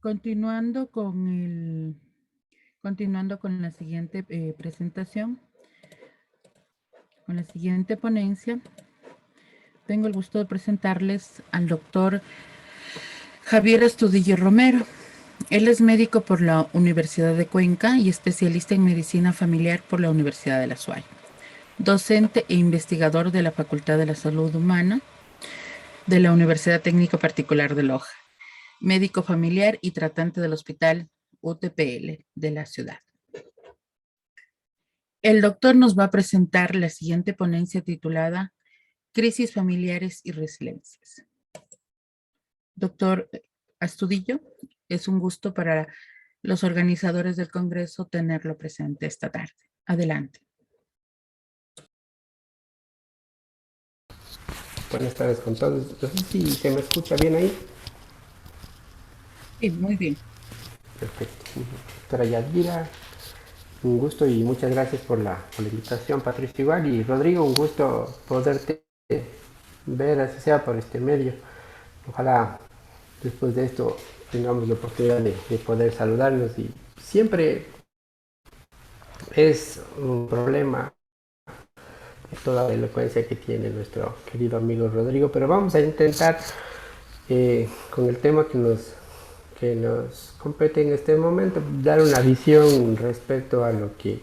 Continuando con la siguiente presentación, con la siguiente ponencia, tengo el gusto de presentarles al doctor Javier Astudillo Romero. Él es médico por la Universidad de Cuenca y especialista en medicina familiar por la Universidad de La Suay. Docente e investigador de la Facultad de la Salud Humana de la Universidad Técnica Particular de Loja. Médico familiar y tratante del Hospital UTPL de la ciudad. El doctor nos va a presentar la siguiente ponencia titulada Crisis familiares y resiliencias. Doctor Astudillo, es un gusto para los organizadores del Congreso tenerlo presente esta tarde. Adelante. Buenas tardes con todos. No sé si se me escucha bien ahí. Sí, muy bien. Perfecto. Doctora Yadira, un gusto y muchas gracias por la invitación, Patricio igual. Y Rodrigo, un gusto poderte ver, así sea por este medio. Ojalá después de esto tengamos la oportunidad de poder saludarnos. Y siempre es un problema toda la elocuencia que tiene nuestro querido amigo Rodrigo, pero vamos a intentar con el tema que nos compete en este momento, dar una visión respecto a lo que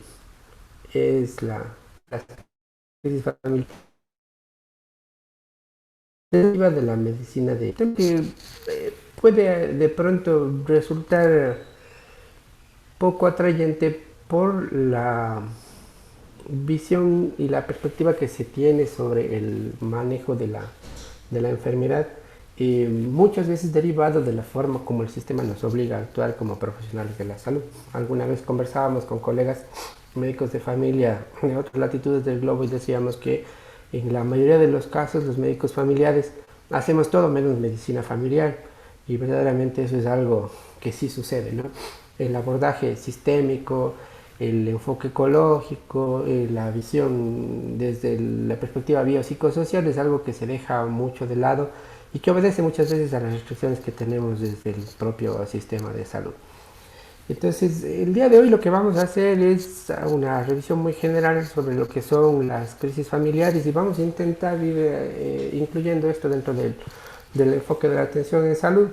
es la crisis familiar deriva de la medicina que puede de pronto resultar poco atrayente por la visión y la perspectiva que se tiene sobre el manejo de la enfermedad, muchas veces derivado de la forma como el sistema nos obliga a actuar como profesionales de la salud. Alguna vez conversábamos con colegas médicos de familia de otras latitudes del globo y decíamos que en la mayoría de los casos los médicos familiares hacemos todo menos medicina familiar, y verdaderamente eso es algo que sí sucede, ¿no? El abordaje sistémico, el enfoque ecológico, la visión desde la perspectiva biopsicosocial es algo que se deja mucho de lado y que obedece muchas veces a las restricciones que tenemos desde el propio sistema de salud. Entonces, el día de hoy lo que vamos a hacer es una revisión muy general sobre lo que son las crisis familiares y vamos a intentar ir incluyendo esto dentro del enfoque de la atención en salud,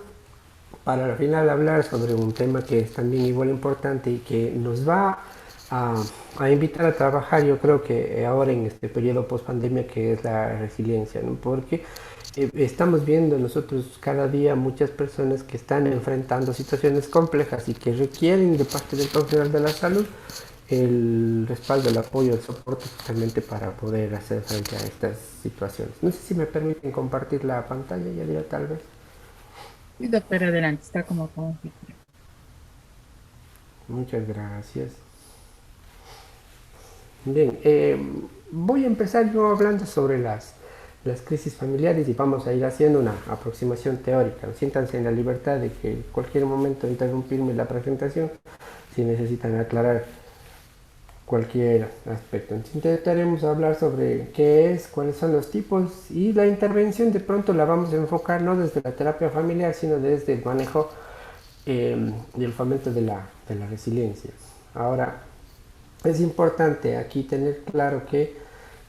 para al final hablar sobre un tema que es también igual importante y que nos va a invitar a trabajar, yo creo que ahora en este periodo post pandemia, que es la resiliencia, ¿no? Porque estamos viendo nosotros cada día muchas personas que están enfrentando situaciones complejas y que requieren de parte del profesional de la salud el respaldo, el apoyo, el soporte justamente para poder hacer frente a estas situaciones. No sé si me permiten compartir la pantalla, ya dirá tal vez. Sí, doctor, adelante, está como anfitrión. Muchas gracias. Bien, voy a empezar yo hablando sobre las crisis familiares y vamos a ir haciendo una aproximación teórica. Siéntanse en la libertad de que en cualquier momento interrumpirme la presentación si necesitan aclarar cualquier aspecto. Entonces, intentaremos hablar sobre qué es, cuáles son los tipos, y la intervención de pronto la vamos a enfocar no desde la terapia familiar, sino desde el manejo y el fomento de la resiliencia. Ahora, es importante aquí tener claro que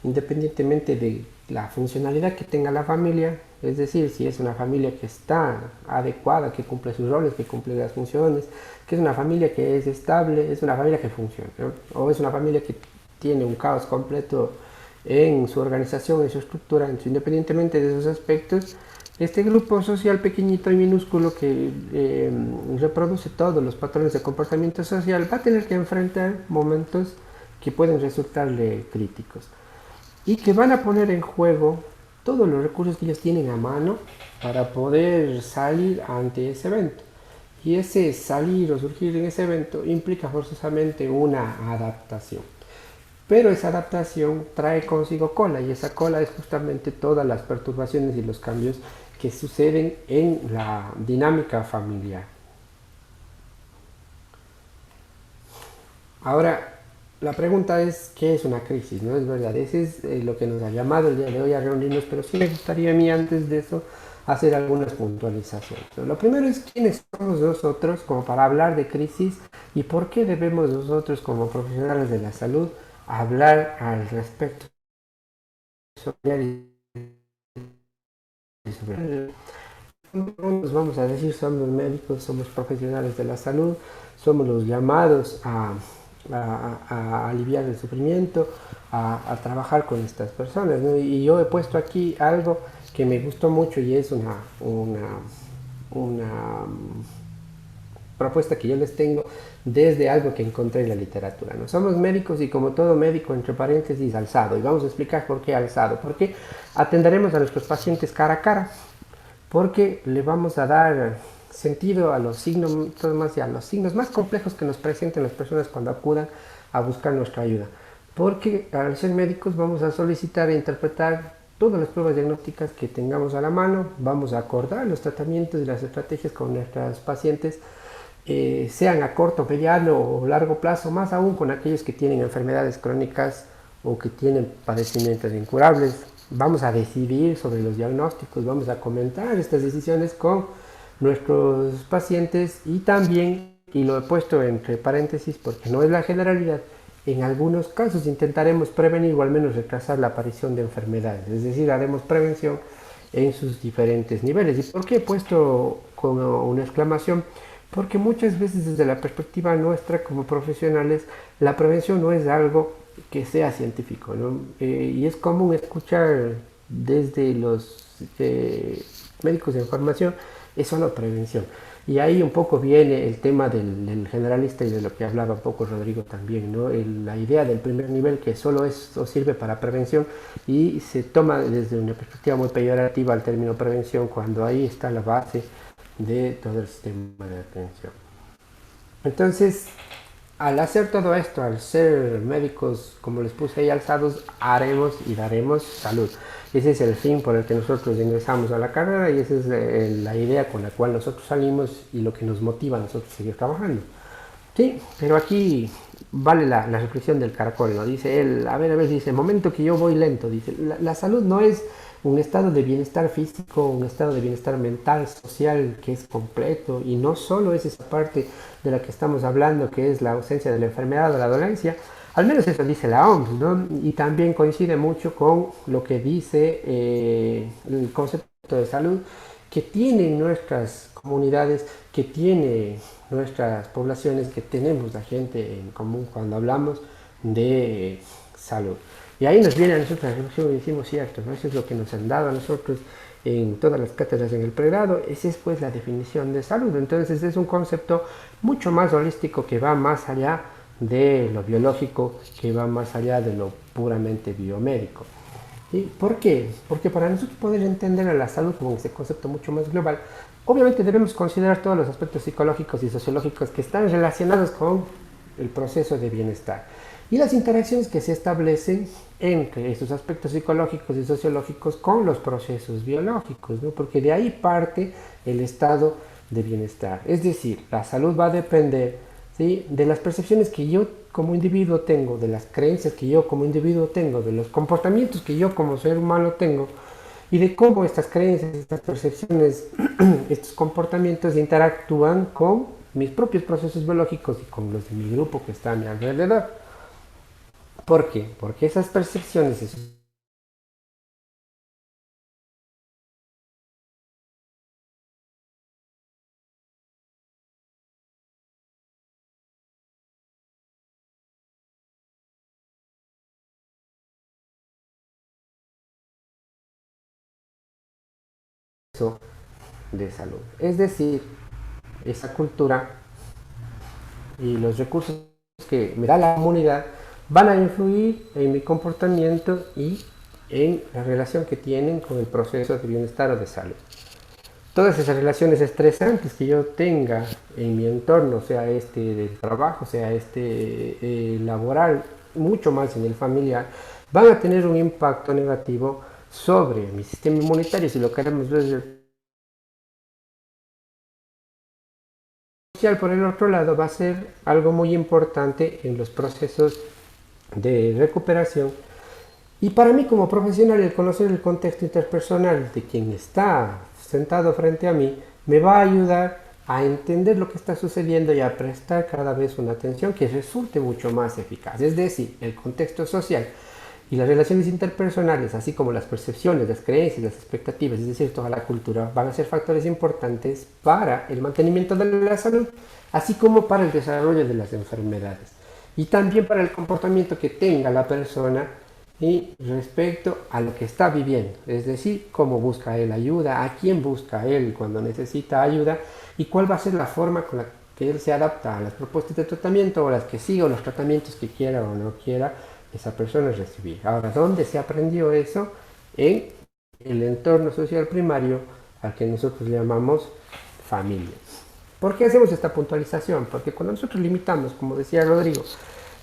independientemente de la funcionalidad que tenga la familia, es decir, si es una familia que está adecuada, que cumple sus roles, que cumple las funciones, que es una familia que es estable, es una familia que funciona, ¿no? O es una familia que tiene un caos completo en su organización, en su estructura, independientemente de esos aspectos, este grupo social pequeñito y minúsculo que reproduce todos los patrones de comportamiento social va a tener que enfrentar momentos que pueden resultarle críticos y que van a poner en juego todos los recursos que ellos tienen a mano para poder salir ante ese evento. Y ese salir o surgir en ese evento implica forzosamente una adaptación. Pero esa adaptación trae consigo cola, y esa cola es justamente todas las perturbaciones y los cambios que suceden en la dinámica familiar. Ahora, la pregunta es, ¿qué es una crisis? ¿No es verdad? Ese es lo que nos ha llamado el día de hoy a reunirnos, pero sí me gustaría a mí antes de eso hacer algunas puntualizaciones. Lo primero es quiénes somos nosotros como para hablar de crisis y por qué debemos nosotros como profesionales de la salud hablar al respecto. Nos vamos a decir, somos médicos, somos profesionales de la salud, somos los llamados a aliviar el sufrimiento, a trabajar con estas personas, ¿no? Y yo he puesto aquí algo que me gustó mucho y es una propuesta que yo les tengo desde algo que encontré en la literatura, ¿no? Somos médicos y como todo médico, entre paréntesis, alzado. Y vamos a explicar por qué alzado. Porque atenderemos a nuestros pacientes cara a cara. Porque le vamos a dar sentido a los signos, a los signos más complejos que nos presenten las personas cuando acudan a buscar nuestra ayuda. Porque al ser médicos vamos a solicitar e interpretar todas las pruebas diagnósticas que tengamos a la mano, vamos a acordar los tratamientos y las estrategias con nuestros pacientes, sean a corto, mediano o largo plazo, más aún con aquellos que tienen enfermedades crónicas o que tienen padecimientos incurables. Vamos a decidir sobre los diagnósticos, vamos a comentar estas decisiones con nuestros pacientes y también, y lo he puesto entre paréntesis porque no es la generalidad, en algunos casos intentaremos prevenir o al menos retrasar la aparición de enfermedades, es decir, haremos prevención en sus diferentes niveles. ¿Y por qué he puesto con una exclamación? Porque muchas veces desde la perspectiva nuestra como profesionales, la prevención no es algo que sea científico, ¿no? Y es común escuchar desde los médicos de formación, es solo prevención. Y ahí un poco viene el tema del generalista y de lo que hablaba un poco Rodrigo también, ¿no? La idea del primer nivel que solo eso sirve para prevención y se toma desde una perspectiva muy peyorativa el término prevención cuando ahí está la base de todo el sistema de atención. Entonces, al hacer todo esto, al ser médicos, como les puse ahí alzados, haremos y daremos salud. Ese es el fin por el que nosotros ingresamos a la carrera y esa es la idea con la cual nosotros salimos y lo que nos motiva a nosotros a seguir trabajando. Sí, pero aquí vale la reflexión del caracol, ¿no? Dice él, a ver, dice, momento que yo voy lento, dice, la salud no es un estado de bienestar físico, un estado de bienestar mental, social, que es completo, y no solo es esa parte de la que estamos hablando, que es la ausencia de la enfermedad o la dolencia, al menos eso dice la OMS, ¿no? Y también coincide mucho con lo que dice el concepto de salud que tienen nuestras comunidades, que tiene nuestras poblaciones, que tenemos la gente en común cuando hablamos de salud. Y ahí nos viene a nosotros la reflexión y decimos, cierto, ¿no? Eso es lo que nos han dado a nosotros en todas las cátedras en el pregrado, esa es pues la definición de salud. Entonces es un concepto mucho más holístico que va más allá de lo biológico, que va más allá de lo puramente biomédico. ¿Y por qué? Porque para nosotros poder entender a la salud como ese concepto mucho más global, obviamente debemos considerar todos los aspectos psicológicos y sociológicos que están relacionados con el proceso de bienestar y las interacciones que se establecen entre esos aspectos psicológicos y sociológicos con los procesos biológicos, ¿no? Porque de ahí parte el estado de bienestar. Es decir, la salud va a depender, ¿sí?, de las percepciones que yo como individuo tengo, de las creencias que yo como individuo tengo, de los comportamientos que yo como ser humano tengo y de cómo estas creencias, estas percepciones, estos comportamientos interactúan con mis propios procesos biológicos y con los de mi grupo que está a mi alrededor. ¿Por qué? Porque esas percepciones, esos de salud. Es decir, esa cultura y los recursos que me da la comunidad van a influir en mi comportamiento y en la relación que tienen con el proceso de bienestar o de salud. Todas esas relaciones estresantes que yo tenga en mi entorno, sea este del trabajo, sea este laboral, mucho más en el familiar, van a tener un impacto negativo sobre mi sistema inmunitario, si lo queremos ver desde el social. Por el otro lado, va a ser algo muy importante en los procesos de recuperación. Y para mí como profesional, el conocer el contexto interpersonal de quien está sentado frente a mí me va a ayudar a entender lo que está sucediendo y a prestar cada vez una atención que resulte mucho más eficaz. Es decir, el contexto social y las relaciones interpersonales, así como las percepciones, las creencias, las expectativas, es decir, toda la cultura, van a ser factores importantes para el mantenimiento de la salud, así como para el desarrollo de las enfermedades. Y también para el comportamiento que tenga la persona y respecto a lo que está viviendo, es decir, cómo busca él ayuda, a quién busca él cuando necesita ayuda y cuál va a ser la forma con la que él se adapta a las propuestas de tratamiento o las que siga o los tratamientos que quiera o no quiera esa persona recibir. Ahora, ¿dónde se aprendió eso? En el entorno social primario al que nosotros llamamos familia. ¿Por qué hacemos esta puntualización? Porque cuando nosotros limitamos, como decía Rodrigo,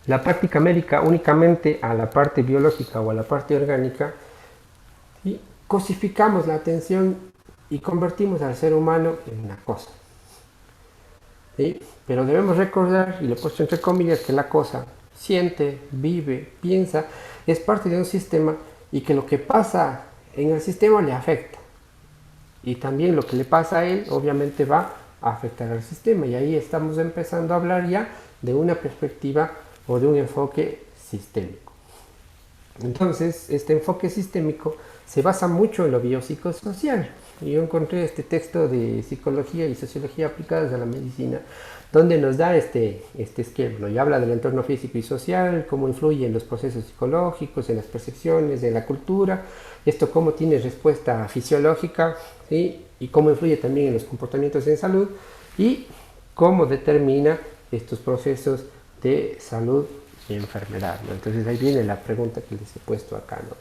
la práctica médica únicamente a la parte biológica o a la parte orgánica, y cosificamos la atención y convertimos al ser humano en una cosa. ¿Sí? Pero debemos recordar, y lo he puesto entre comillas, que la cosa siente, vive, piensa, es parte de un sistema y que lo que pasa en el sistema le afecta. Y también lo que le pasa a él obviamente va a afectar al sistema. Y ahí estamos empezando a hablar ya de una perspectiva o de un enfoque sistémico. Entonces, este enfoque sistémico se basa mucho en lo biopsicosocial. Y yo encontré este texto de Psicología y Sociología aplicadas a la medicina, donde nos da este esquema, y habla del entorno físico y social, cómo influye en los procesos psicológicos, en las percepciones, en la cultura, esto cómo tiene respuesta fisiológica, ¿sí? Y cómo influye también en los comportamientos en salud, y cómo determina estos procesos de salud y enfermedad, ¿no? Entonces ahí viene la pregunta que les he puesto acá, ¿no?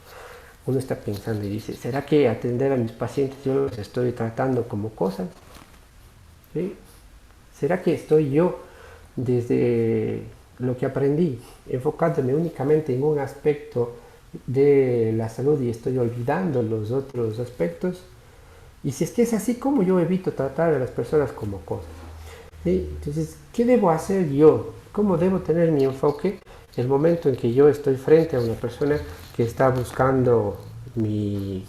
Uno está pensando y dice, ¿será que atender a mis pacientes yo los estoy tratando como cosas? ¿Sí? ¿Será que estoy yo, desde lo que aprendí, enfocándome únicamente en un aspecto de la salud y estoy olvidando los otros aspectos? Y si es que es así, ¿cómo yo evito tratar a las personas como cosas? ¿Sí? Entonces, ¿qué debo hacer yo? ¿Cómo debo tener mi enfoque el momento en que yo estoy frente a una persona que está buscando mi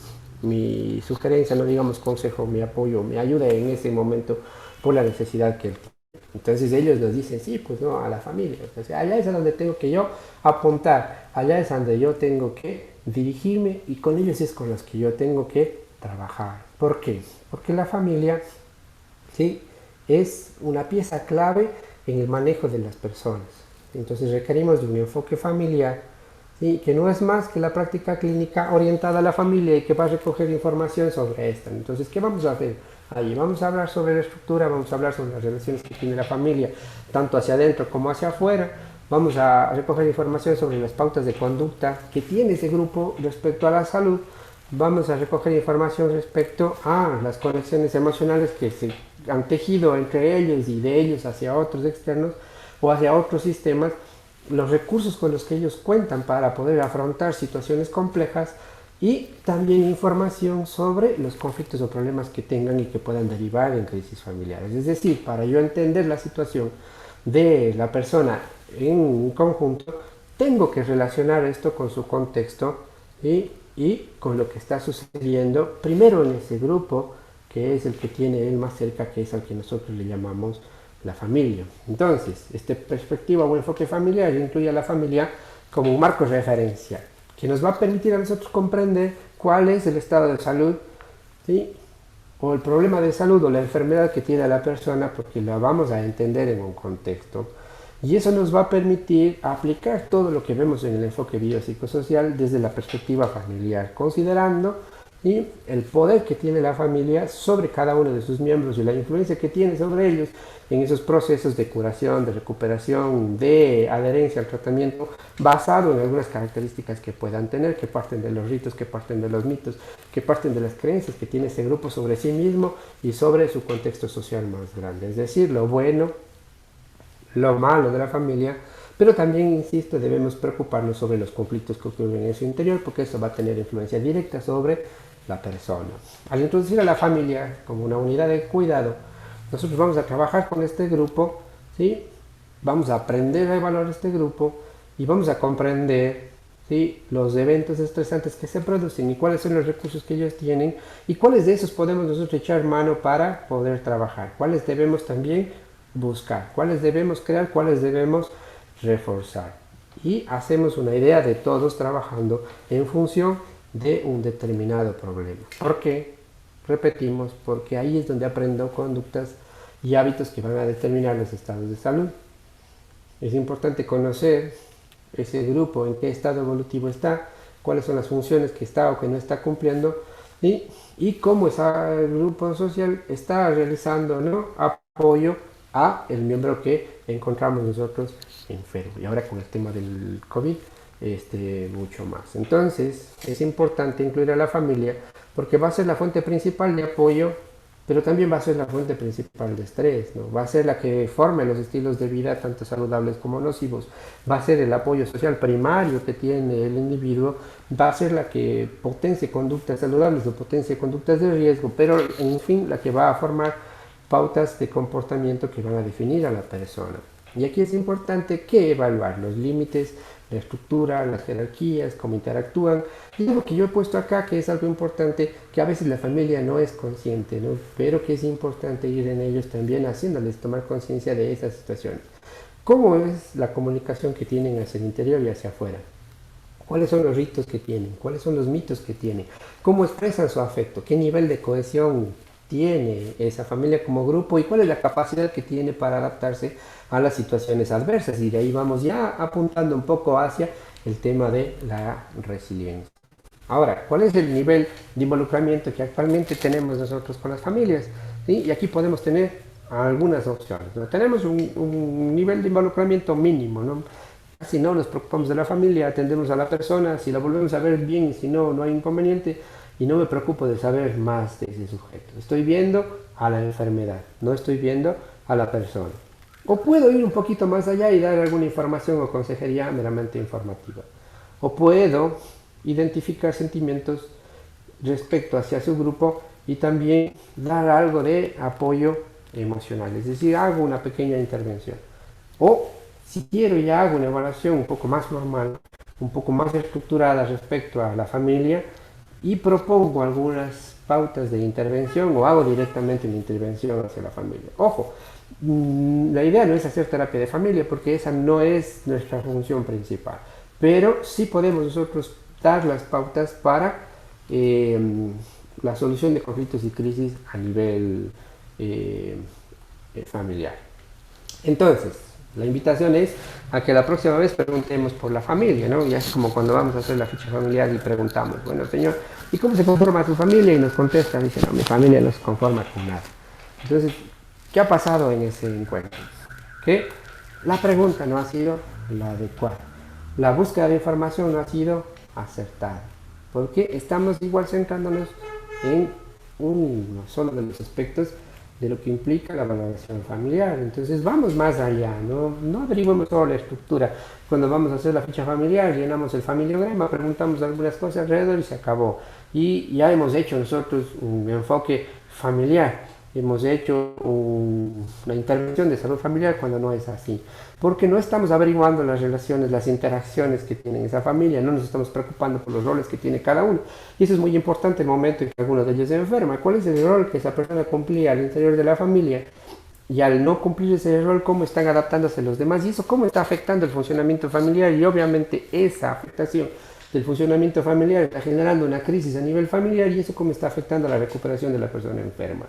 sugerencia, no digamos consejo, mi apoyo, mi ayuda en ese momento por la necesidad que él tiene? Entonces ellos nos dicen, sí, pues no, a la familia. Entonces, allá es a donde tengo que yo apuntar, allá es donde yo tengo que dirigirme y con ellos es con los que yo tengo que trabajar. ¿Por qué? Porque la familia, ¿sí?, es una pieza clave en el manejo de las personas. Entonces requerimos de un enfoque familiar, ¿sí?, que no es más que la práctica clínica orientada a la familia y que va a recoger información sobre esta. Entonces, ¿qué vamos a hacer? Allí vamos a hablar sobre la estructura, vamos a hablar sobre las relaciones que tiene la familia, tanto hacia adentro como hacia afuera. Vamos a recoger información sobre las pautas de conducta que tiene ese grupo respecto a la salud. Vamos a recoger información respecto a las conexiones emocionales que se han tejido entre ellos y de ellos hacia otros externos o hacia otros sistemas, los recursos con los que ellos cuentan para poder afrontar situaciones complejas y también información sobre los conflictos o problemas que tengan y que puedan derivar en crisis familiares. Es decir, para yo entender la situación de la persona en un conjunto, tengo que relacionar esto con su contexto y con lo que está sucediendo primero en ese grupo, que es el que tiene él más cerca, que es al que nosotros le llamamos la familia. Entonces, esta perspectiva o enfoque familiar incluye a la familia como un marco referencial, que nos va a permitir a nosotros comprender cuál es el estado de salud, ¿sí?, o el problema de salud o la enfermedad que tiene la persona, porque la vamos a entender en un contexto. Y eso nos va a permitir aplicar todo lo que vemos en el enfoque biopsicosocial desde la perspectiva familiar, considerando, ¿sí?, el poder que tiene la familia sobre cada uno de sus miembros y la influencia que tiene sobre ellos en esos procesos de curación, de recuperación, de adherencia al tratamiento, basado en algunas características que puedan tener, que parten de los ritos, que parten de los mitos, que parten de las creencias que tiene ese grupo sobre sí mismo y sobre su contexto social más grande. Es decir, lo bueno, lo malo de la familia, pero también, insisto, debemos preocuparnos sobre los conflictos que ocurren en su interior, porque eso va a tener influencia directa sobre la persona. Al introducir a la familia como una unidad de cuidado, nosotros vamos a trabajar con este grupo, ¿sí?, vamos a aprender a evaluar este grupo y vamos a comprender, ¿sí? Los eventos estresantes que se producen y cuáles son los recursos que ellos tienen y cuáles de esos podemos nosotros echar mano para poder trabajar, cuáles debemos también buscar, cuáles debemos crear, cuáles debemos reforzar. Y hacemos una idea de todos trabajando en función de un determinado problema. ¿Por qué? Repetimos, porque ahí es donde aprendo conductas y hábitos que van a determinar los estados de salud. Es importante conocer ese grupo, en qué estado evolutivo está, cuáles son las funciones que está o que no está cumpliendo y cómo ese grupo social está realizando, ¿no?, apoyo a el miembro que encontramos nosotros enfermo. Y ahora con el tema del COVID, mucho más. Entonces, es importante incluir a la familia porque va a ser la fuente principal de apoyo, pero también va a ser la fuente principal de estrés, ¿no? Va a ser la que forme los estilos de vida, tanto saludables como nocivos. Va a ser el apoyo social primario que tiene el individuo, va a ser la que potencie conductas saludables o potencie conductas de riesgo, pero en fin, la que va a formar pautas de comportamiento que van a definir a la persona. Y aquí es importante que evaluar los límites, la estructura, las jerarquías, cómo interactúan. Y lo que yo he puesto acá, que es algo importante, que a veces la familia no es consciente, ¿no?, pero que es importante ir en ellos también haciéndoles tomar conciencia de esas situaciones. ¿Cómo es la comunicación que tienen hacia el interior y hacia afuera? ¿Cuáles son los ritos que tienen? ¿Cuáles son los mitos que tienen? ¿Cómo expresan su afecto? ¿Qué nivel de cohesión tiene esa familia como grupo? ¿Y cuál es la capacidad que tiene para adaptarse a las situaciones adversas? Y de ahí vamos ya apuntando un poco hacia el tema de la resiliencia. Ahora, ¿cuál es el nivel de involucramiento que actualmente tenemos nosotros con las familias? ¿Sí? Y aquí podemos tener algunas opciones, ¿no? Tenemos un nivel de involucramiento mínimo, ¿no? Si no nos preocupamos de la familia, atendemos a la persona, si la volvemos a ver bien, si no, no hay inconveniente, y no me preocupo de saber más de ese sujeto. Estoy viendo a la enfermedad, no estoy viendo a la persona. O puedo ir un poquito más allá y dar alguna información o consejería meramente informativa. O puedo identificar sentimientos respecto hacia su grupo y también dar algo de apoyo emocional, es decir, hago una pequeña intervención. O si quiero ya hago una evaluación un poco más normal, un poco más estructurada respecto a la familia y propongo algunas pautas de intervención o hago directamente una intervención hacia la familia. Ojo, la idea no es hacer terapia de familia porque esa no es nuestra función principal, pero sí podemos nosotros dar las pautas para la solución de conflictos y crisis a nivel familiar. Entonces, la invitación es a que la próxima vez preguntemos por la familia, ¿no? Ya es como cuando vamos a hacer la ficha familiar y preguntamos, bueno, señor, ¿y cómo se conforma tu familia? Y nos contesta, dice, no, mi familia no se conforma con nada. Entonces, ¿qué ha pasado en ese encuentro? Que la pregunta no ha sido la adecuada. La búsqueda de información no ha sido acertada. Porque estamos igual centrándonos en uno solo de los aspectos de lo que implica la valoración familiar. Entonces vamos más allá, no averiguamos solo la estructura. Cuando vamos a hacer la ficha familiar, llenamos el familiograma, preguntamos algunas cosas alrededor y se acabó. Y ya hemos hecho nosotros un enfoque familiar, hemos hecho una intervención de salud familiar cuando no es así. Porque no estamos averiguando las relaciones, las interacciones que tiene esa familia, no nos estamos preocupando por los roles que tiene cada uno. Y eso es muy importante el momento en que alguno de ellos se enferma. ¿Cuál es el rol que esa persona cumplía al interior de la familia? Y al no cumplir ese rol, ¿cómo están adaptándose los demás? Y eso, ¿cómo está afectando el funcionamiento familiar? Y obviamente esa afectación del funcionamiento familiar está generando una crisis a nivel familiar y eso cómo está afectando la recuperación de la persona enferma.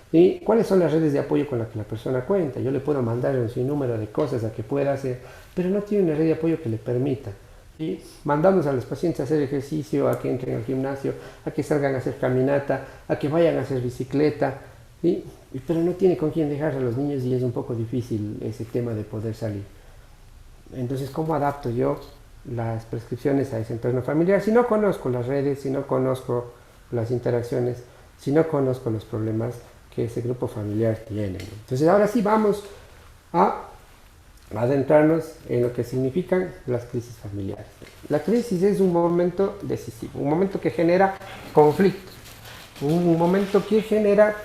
¿Y cuáles son las redes de apoyo con las que la persona cuenta? Yo le puedo mandar un sinnúmero de cosas a que pueda hacer, pero no tiene una red de apoyo que le permita. ¿Sí? Mandamos a los pacientes a hacer ejercicio, a que entren al gimnasio, a que salgan a hacer caminata, a que vayan a hacer bicicleta, ¿sí? Pero no tiene con quién dejar a los niños y es un poco difícil ese tema de poder salir. Entonces, ¿cómo adapto yo las prescripciones a ese entorno familiar? Si no conozco las redes, si no conozco las interacciones, si no conozco los problemas que ese grupo familiar tiene. Entonces ahora sí vamos a adentrarnos en lo que significan las crisis familiares. La crisis es un momento decisivo, un momento que genera conflicto, un momento que genera,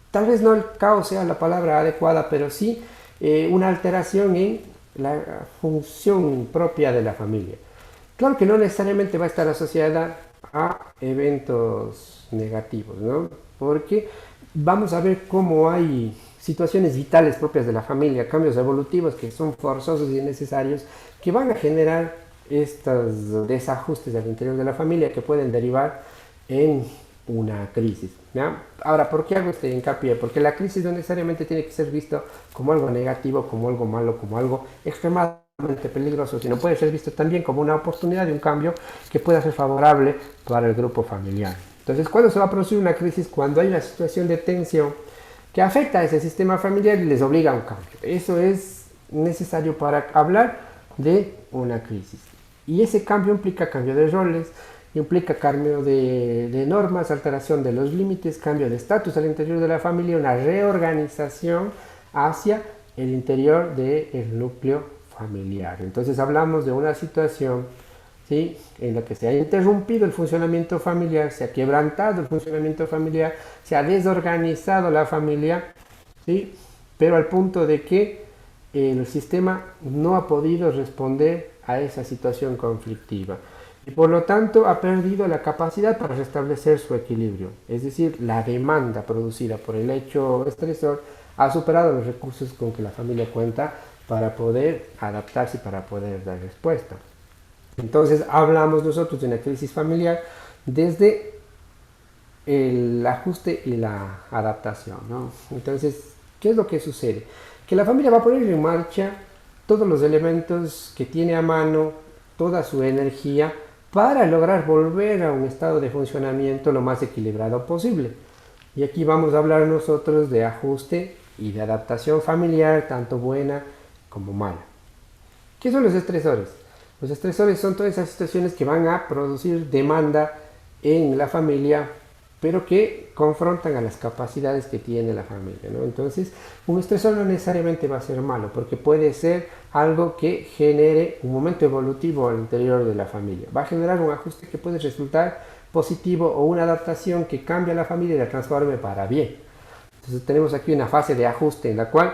tal vez no el caos sea la palabra adecuada, pero sí una alteración en la función propia de la familia. Claro que no necesariamente va a estar asociada a eventos negativos, ¿no? Porque vamos a ver cómo hay situaciones vitales propias de la familia, cambios evolutivos que son forzosos y necesarios, que van a generar estos desajustes al interior de la familia que pueden derivar en una crisis, ¿ya? Ahora, ¿por qué hago este hincapié? Porque la crisis no necesariamente tiene que ser visto como algo negativo, como algo malo, como algo extremadamente peligroso, sino puede ser visto también como una oportunidad de un cambio que pueda ser favorable para el grupo familiar. Entonces, ¿cuándo se va a producir una crisis? Cuando hay una situación de tensión que afecta a ese sistema familiar y les obliga a un cambio. Eso es necesario para hablar de una crisis. Y ese cambio implica cambio de roles, implica cambio de normas, alteración de los límites, cambio de estatus al interior de la familia, una reorganización hacia el interior del núcleo familiar. Entonces hablamos de una situación, ¿sí?, en la que se ha interrumpido el funcionamiento familiar, se ha quebrantado el funcionamiento familiar, se ha desorganizado la familia, ¿sí?, pero al punto de que el sistema no ha podido responder a esa situación conflictiva y por lo tanto ha perdido la capacidad para restablecer su equilibrio. Es decir, la demanda producida por el hecho estresor ha superado los recursos con que la familia cuenta para poder adaptarse y para poder dar respuesta. Entonces hablamos nosotros de una crisis familiar desde el ajuste y la adaptación, ¿no? Entonces, ¿qué es lo que sucede? Que la familia va a poner en marcha todos los elementos que tiene a mano, toda su energía, para lograr volver a un estado de funcionamiento lo más equilibrado posible. Y aquí vamos a hablar nosotros de ajuste y de adaptación familiar, tanto buena como mala. ¿Qué son los estresores? Los estresores son todas esas situaciones que van a producir demanda en la familia, pero que confrontan a las capacidades que tiene la familia, ¿no? Entonces, un estresor no necesariamente va a ser malo, porque puede ser algo que genere un momento evolutivo al interior de la familia. Va a generar un ajuste que puede resultar positivo o una adaptación que cambia a la familia y la transforme para bien. Entonces, tenemos aquí una fase de ajuste en la cual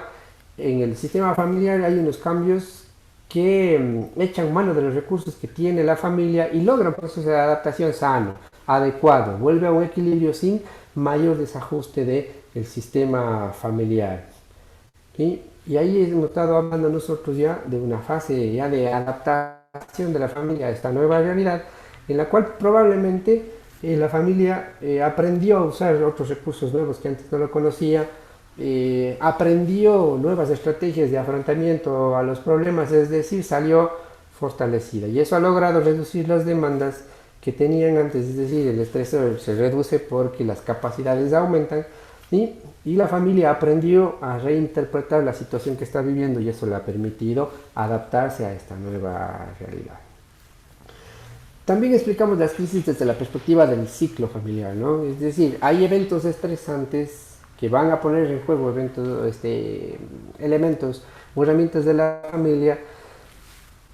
en el sistema familiar hay unos cambios que echan mano de los recursos que tiene la familia y logran un proceso de adaptación sano, adecuado, vuelve a un equilibrio sin mayor desajuste del sistema familiar. ¿Sí? Y ahí hemos estado hablando nosotros ya de una fase ya de adaptación de la familia a esta nueva realidad, en la cual probablemente la familia aprendió a usar otros recursos nuevos que antes no lo conocía, aprendió nuevas estrategias de afrontamiento a los problemas, es decir, salió fortalecida. Y eso ha logrado reducir las demandas que tenían antes, es decir, el estrés se reduce porque las capacidades aumentan, ¿sí? Y la familia aprendió a reinterpretar la situación que está viviendo y eso le ha permitido adaptarse a esta nueva realidad. También explicamos las crisis desde la perspectiva del ciclo familiar, ¿no? Es decir, hay eventos estresantes que van a poner en juego elementos o herramientas de la familia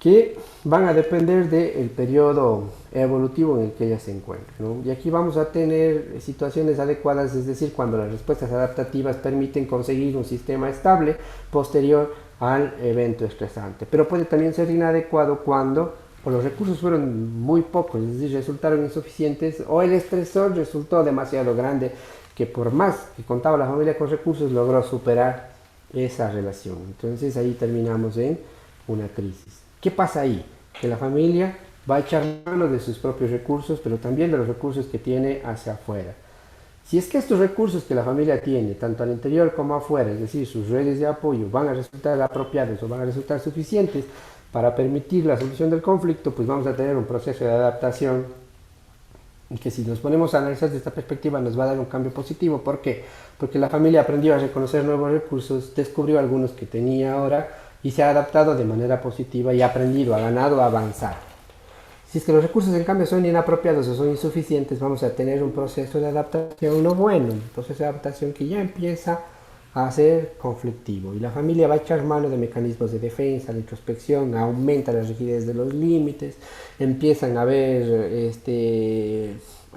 que van a depender del periodo evolutivo en el que ella se encuentra, ¿no? Y aquí vamos a tener situaciones adecuadas, es decir, cuando las respuestas adaptativas permiten conseguir un sistema estable posterior al evento estresante. Pero puede también ser inadecuado cuando los recursos fueron muy pocos, es decir, resultaron insuficientes o el estresor resultó demasiado grande, que por más que contaba la familia con recursos logró superar esa relación. Entonces ahí terminamos en una crisis. ¿Qué pasa ahí? Que la familia va a echar mano de sus propios recursos, pero también de los recursos que tiene hacia afuera. Si es que estos recursos que la familia tiene, tanto al interior como afuera, es decir, sus redes de apoyo, van a resultar apropiados o van a resultar suficientes para permitir la solución del conflicto, pues vamos a tener un proceso de adaptación y que si nos ponemos a analizar desde esta perspectiva nos va a dar un cambio positivo. ¿Por qué? Porque la familia aprendió a reconocer nuevos recursos, descubrió algunos que tenía ahora y se ha adaptado de manera positiva y ha aprendido, ha ganado a avanzar. Si es que los recursos en cambio son inapropiados o son insuficientes, vamos a tener un proceso de adaptación no bueno, un proceso de adaptación que ya empieza a ser conflictivo y la familia va a echar mano de mecanismos de defensa, de introspección, aumenta la rigidez de los límites, empiezan a ver,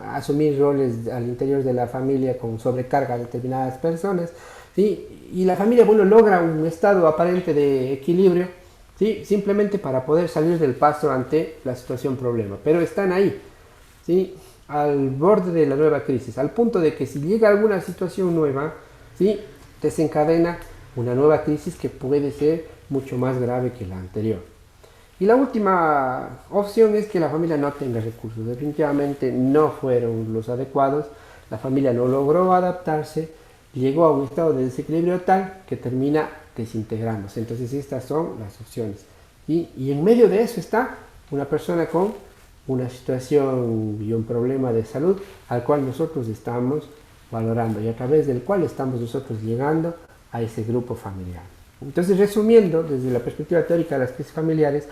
a asumir roles al interior de la familia con sobrecarga a determinadas personas, ¿sí? Y la familia, bueno, logra un estado aparente de equilibrio, ¿sí? Simplemente para poder salir del paso ante la situación problema, pero están ahí, ¿sí? Al borde de la nueva crisis, al punto de que si llega alguna situación nueva, ¿sí? Desencadena una nueva crisis que puede ser mucho más grave que la anterior. Y la última opción es que la familia no tenga recursos, definitivamente no fueron los adecuados, la familia no logró adaptarse, llegó a un estado de desequilibrio tal que termina desintegrándose. Entonces estas son las opciones. Y en medio de eso está una persona con una situación y un problema de salud al cual nosotros estamos valorando y a través del cual estamos nosotros llegando a ese grupo familiar. Entonces, resumiendo, desde la perspectiva teórica de las crisis familiares,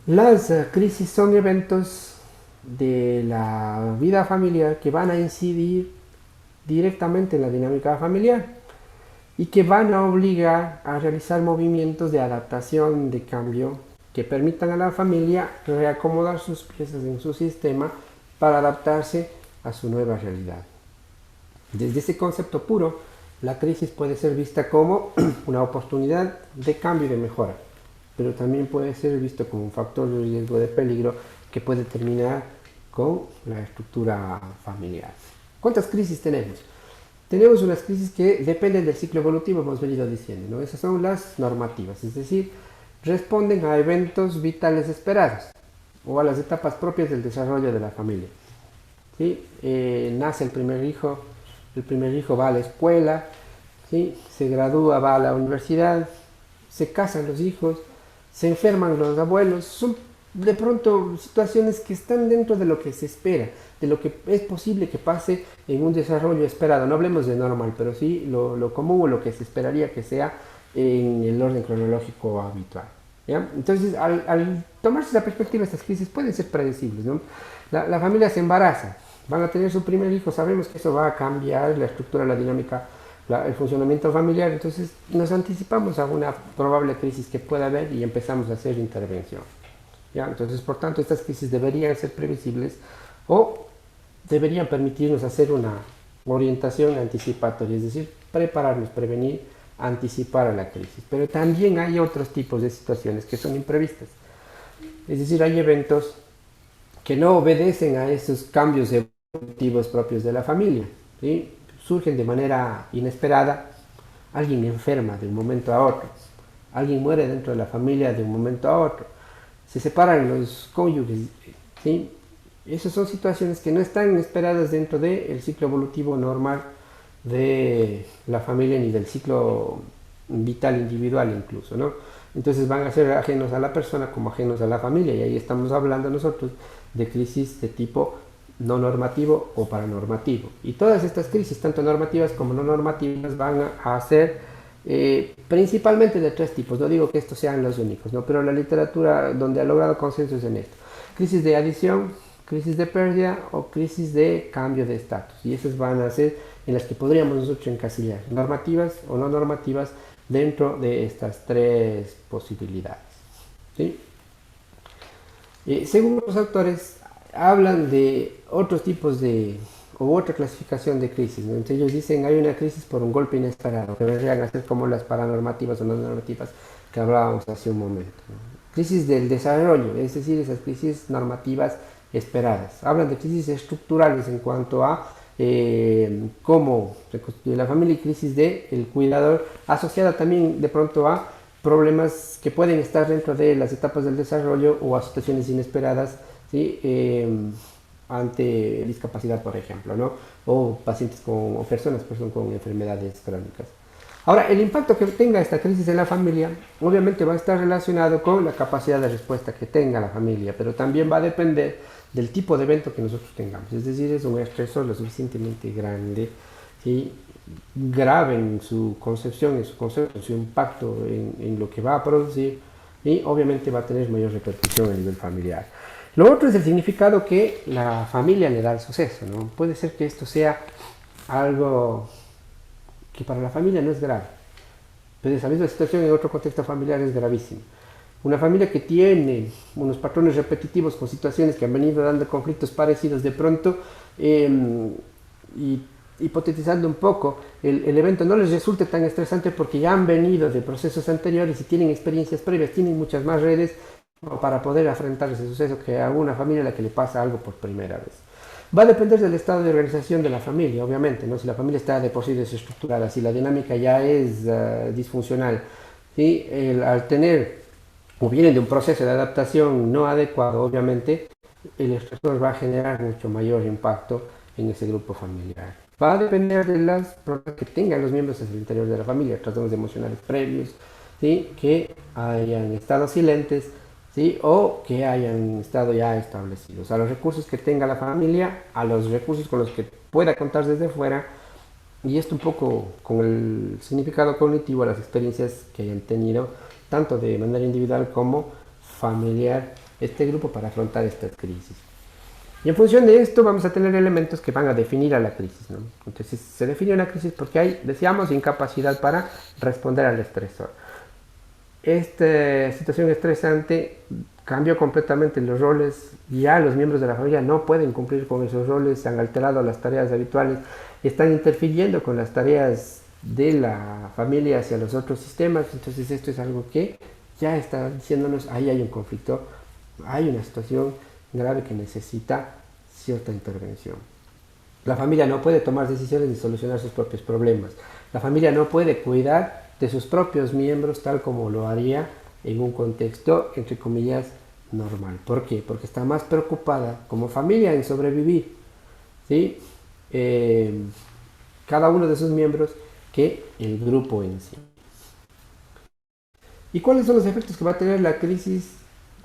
las crisis son eventos de la vida familiar que van a incidir directamente en la dinámica familiar y que van a obligar a realizar movimientos de adaptación, de cambio, que permitan a la familia reacomodar sus piezas en su sistema para adaptarse a su nueva realidad. Desde ese concepto puro, la crisis puede ser vista como una oportunidad de cambio y de mejora, pero también puede ser visto como un factor de riesgo de peligro que puede terminar con la estructura familiar. ¿Cuántas crisis tenemos? Tenemos unas crisis que dependen del ciclo evolutivo, hemos venido diciendo, ¿no? Esas son las normativas, es decir, responden a eventos vitales esperados o a las etapas propias del desarrollo de la familia. ¿Sí? Nace el primer hijo va a la escuela, ¿sí? Se gradúa, va a la universidad, se casan los hijos, se enferman los abuelos, son de pronto situaciones que están dentro de lo que se espera, de lo que es posible que pase en un desarrollo esperado. No hablemos de normal, pero sí lo común o lo que se esperaría que sea en el orden cronológico habitual. ¿Ya? Entonces, al tomarse esa perspectiva, estas crisis pueden ser predecibles, ¿no? La familia se embaraza, van a tener su primer hijo, sabemos que eso va a cambiar la estructura, la dinámica, el funcionamiento familiar, entonces nos anticipamos a una probable crisis que pueda haber y empezamos a hacer intervención. ¿Ya? Entonces, por tanto, estas crisis deberían ser previsibles o deberían permitirnos hacer una orientación anticipatoria, es decir, prepararnos, prevenir, anticipar a la crisis. Pero también hay otros tipos de situaciones que son imprevistas. Es decir, hay eventos que no obedecen a esos cambios evolutivos propios de la familia, ¿sí? Surgen de manera inesperada, alguien enferma de un momento a otro, alguien muere dentro de la familia de un momento a otro, se separan los cónyuges, ¿sí? Esas son situaciones que no están esperadas dentro del ciclo evolutivo normal de la familia ni del ciclo vital individual incluso, ¿no? Entonces van a ser ajenos a la persona como ajenos a la familia y ahí estamos hablando nosotros de crisis de tipo no normativo o paranormativo. Y todas estas crisis, tanto normativas como no normativas, van a ser principalmente de tres tipos. No digo que estos sean los únicos, ¿no? Pero la literatura donde ha logrado consenso es en esto: crisis de adición, crisis de pérdida o crisis de cambio de estatus. Y esas van a ser en las que podríamos nosotros encasillar, normativas o no normativas, dentro de estas tres posibilidades. ¿Sí? Según los autores, hablan de otros tipos o otra clasificación de crisis, ¿no? Entonces ellos dicen hay una crisis por un golpe inesperado, que vendrían a ser como las paranormativas o no normativas que hablábamos hace un momento, ¿no? Crisis del desarrollo, es decir, esas crisis normativas esperadas. Hablan de crisis estructurales en cuanto a cómo se constituye la familia, y crisis del cuidador, asociada también de pronto a problemas que pueden estar dentro de las etapas del desarrollo o a situaciones inesperadas, ¿sí? Ante discapacidad, por ejemplo, ¿no? O pacientes o personas con enfermedades crónicas. Ahora, el impacto que tenga esta crisis en la familia obviamente va a estar relacionado con la capacidad de respuesta que tenga la familia, pero también va a depender del tipo de evento que nosotros tengamos. Es decir, es un estresor lo suficientemente grande, ¿sí? Grave en su concepción, en su concepto, en su impacto en lo que va a producir, y obviamente va a tener mayor repercusión a nivel familiar. Lo otro es el significado que la familia le da al suceso, ¿no? Puede ser que esto sea algo que para la familia no es grave, pero esa misma situación en otro contexto familiar es gravísima. Una familia que tiene unos patrones repetitivos con situaciones que han venido dando conflictos parecidos de pronto y hipotetizando un poco, el evento no les resulte tan estresante porque ya han venido de procesos anteriores y tienen experiencias previas, tienen muchas más redes para poder afrontar ese suceso que a una familia a la que le pasa algo por primera vez. Va a depender del estado de organización de la familia, obviamente, ¿no? Si la familia está de por sí desestructurada, si la dinámica ya es disfuncional, ¿sí? Al tener o vienen de un proceso de adaptación no adecuado, obviamente, el estresor va a generar mucho mayor impacto en ese grupo familiar. Va a depender de las problemas que tengan los miembros en el interior de la familia, trastornos emocionales previos, ¿sí? Que hayan estado silentes, ¿sí? O que hayan estado ya establecidos. A los recursos que tenga la familia, a los recursos con los que pueda contar desde fuera, y esto un poco con el significado cognitivo, las experiencias que hayan tenido, tanto de manera individual como familiar, este grupo para afrontar estas crisis. Y en función de esto vamos a tener elementos que van a definir a la crisis, ¿no? Entonces se define una crisis porque hay, decíamos, incapacidad para responder al estresor. Esta situación estresante cambió completamente los roles, ya los miembros de la familia no pueden cumplir con esos roles, se han alterado las tareas habituales, están interfiriendo con las tareas de la familia hacia los otros sistemas, entonces esto es algo que ya está diciéndonos, ahí hay un conflicto, hay una situación grave que necesita cierta intervención. La familia no puede tomar decisiones ni solucionar sus propios problemas. La familia no puede cuidar de sus propios miembros tal como lo haría en un contexto, entre comillas, normal. ¿Por qué? Porque está más preocupada como familia en sobrevivir, ¿sí? Cada uno de sus miembros que el grupo en sí. ¿Y cuáles son los efectos que va a tener la crisis?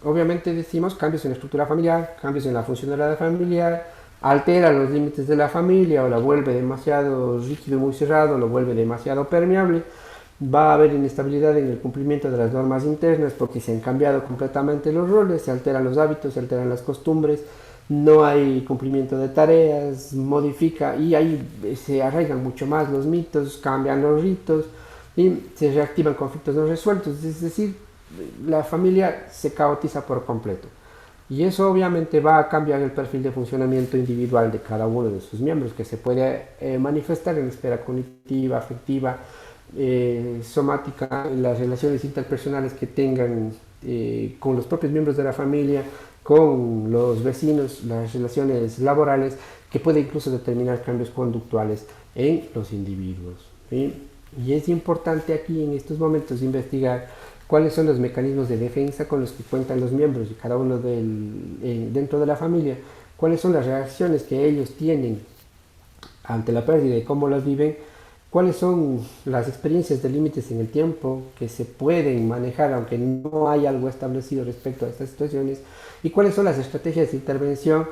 Obviamente decimos cambios en la estructura familiar, cambios en la funcionalidad familiar, altera los límites de la familia o la vuelve demasiado rígido y muy cerrado, lo vuelve demasiado permeable, va a haber inestabilidad en el cumplimiento de las normas internas porque se han cambiado completamente los roles, se alteran los hábitos, se alteran las costumbres, no hay cumplimiento de tareas, modifica y ahí se arraigan mucho más los mitos, cambian los ritos y se reactivan conflictos no resueltos, es decir, la familia se caotiza por completo. Y eso obviamente va a cambiar el perfil de funcionamiento individual de cada uno de sus miembros, que se puede manifestar en la esfera cognitiva, afectiva, somática, en las relaciones interpersonales que tengan con los propios miembros de la familia, con los vecinos, las relaciones laborales, que puede incluso determinar cambios conductuales en los individuos, ¿sí? Y es importante aquí en estos momentos investigar cuáles son los mecanismos de defensa con los que cuentan los miembros de cada uno dentro de la familia, cuáles son las reacciones que ellos tienen ante la pérdida y cómo las viven, cuáles son las experiencias de límites en el tiempo que se pueden manejar aunque no hay algo establecido respecto a estas situaciones y cuáles son las estrategias de intervención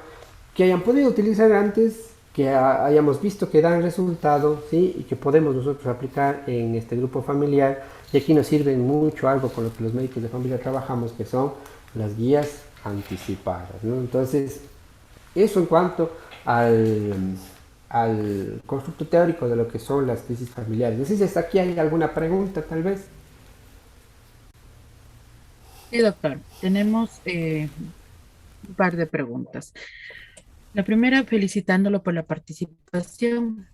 que hayan podido utilizar antes, que hayamos visto que dan resultado, ¿sí? Y que podemos nosotros aplicar en este grupo familiar. Y aquí nos sirve mucho algo con lo que los médicos de familia trabajamos, que son las guías anticipadas, ¿no? Entonces, eso en cuanto al constructo teórico de lo que son las crisis familiares. No sé si hasta aquí hay alguna pregunta, tal vez. Sí, doctor. Tenemos un par de preguntas. La primera, felicitándolo por la participación.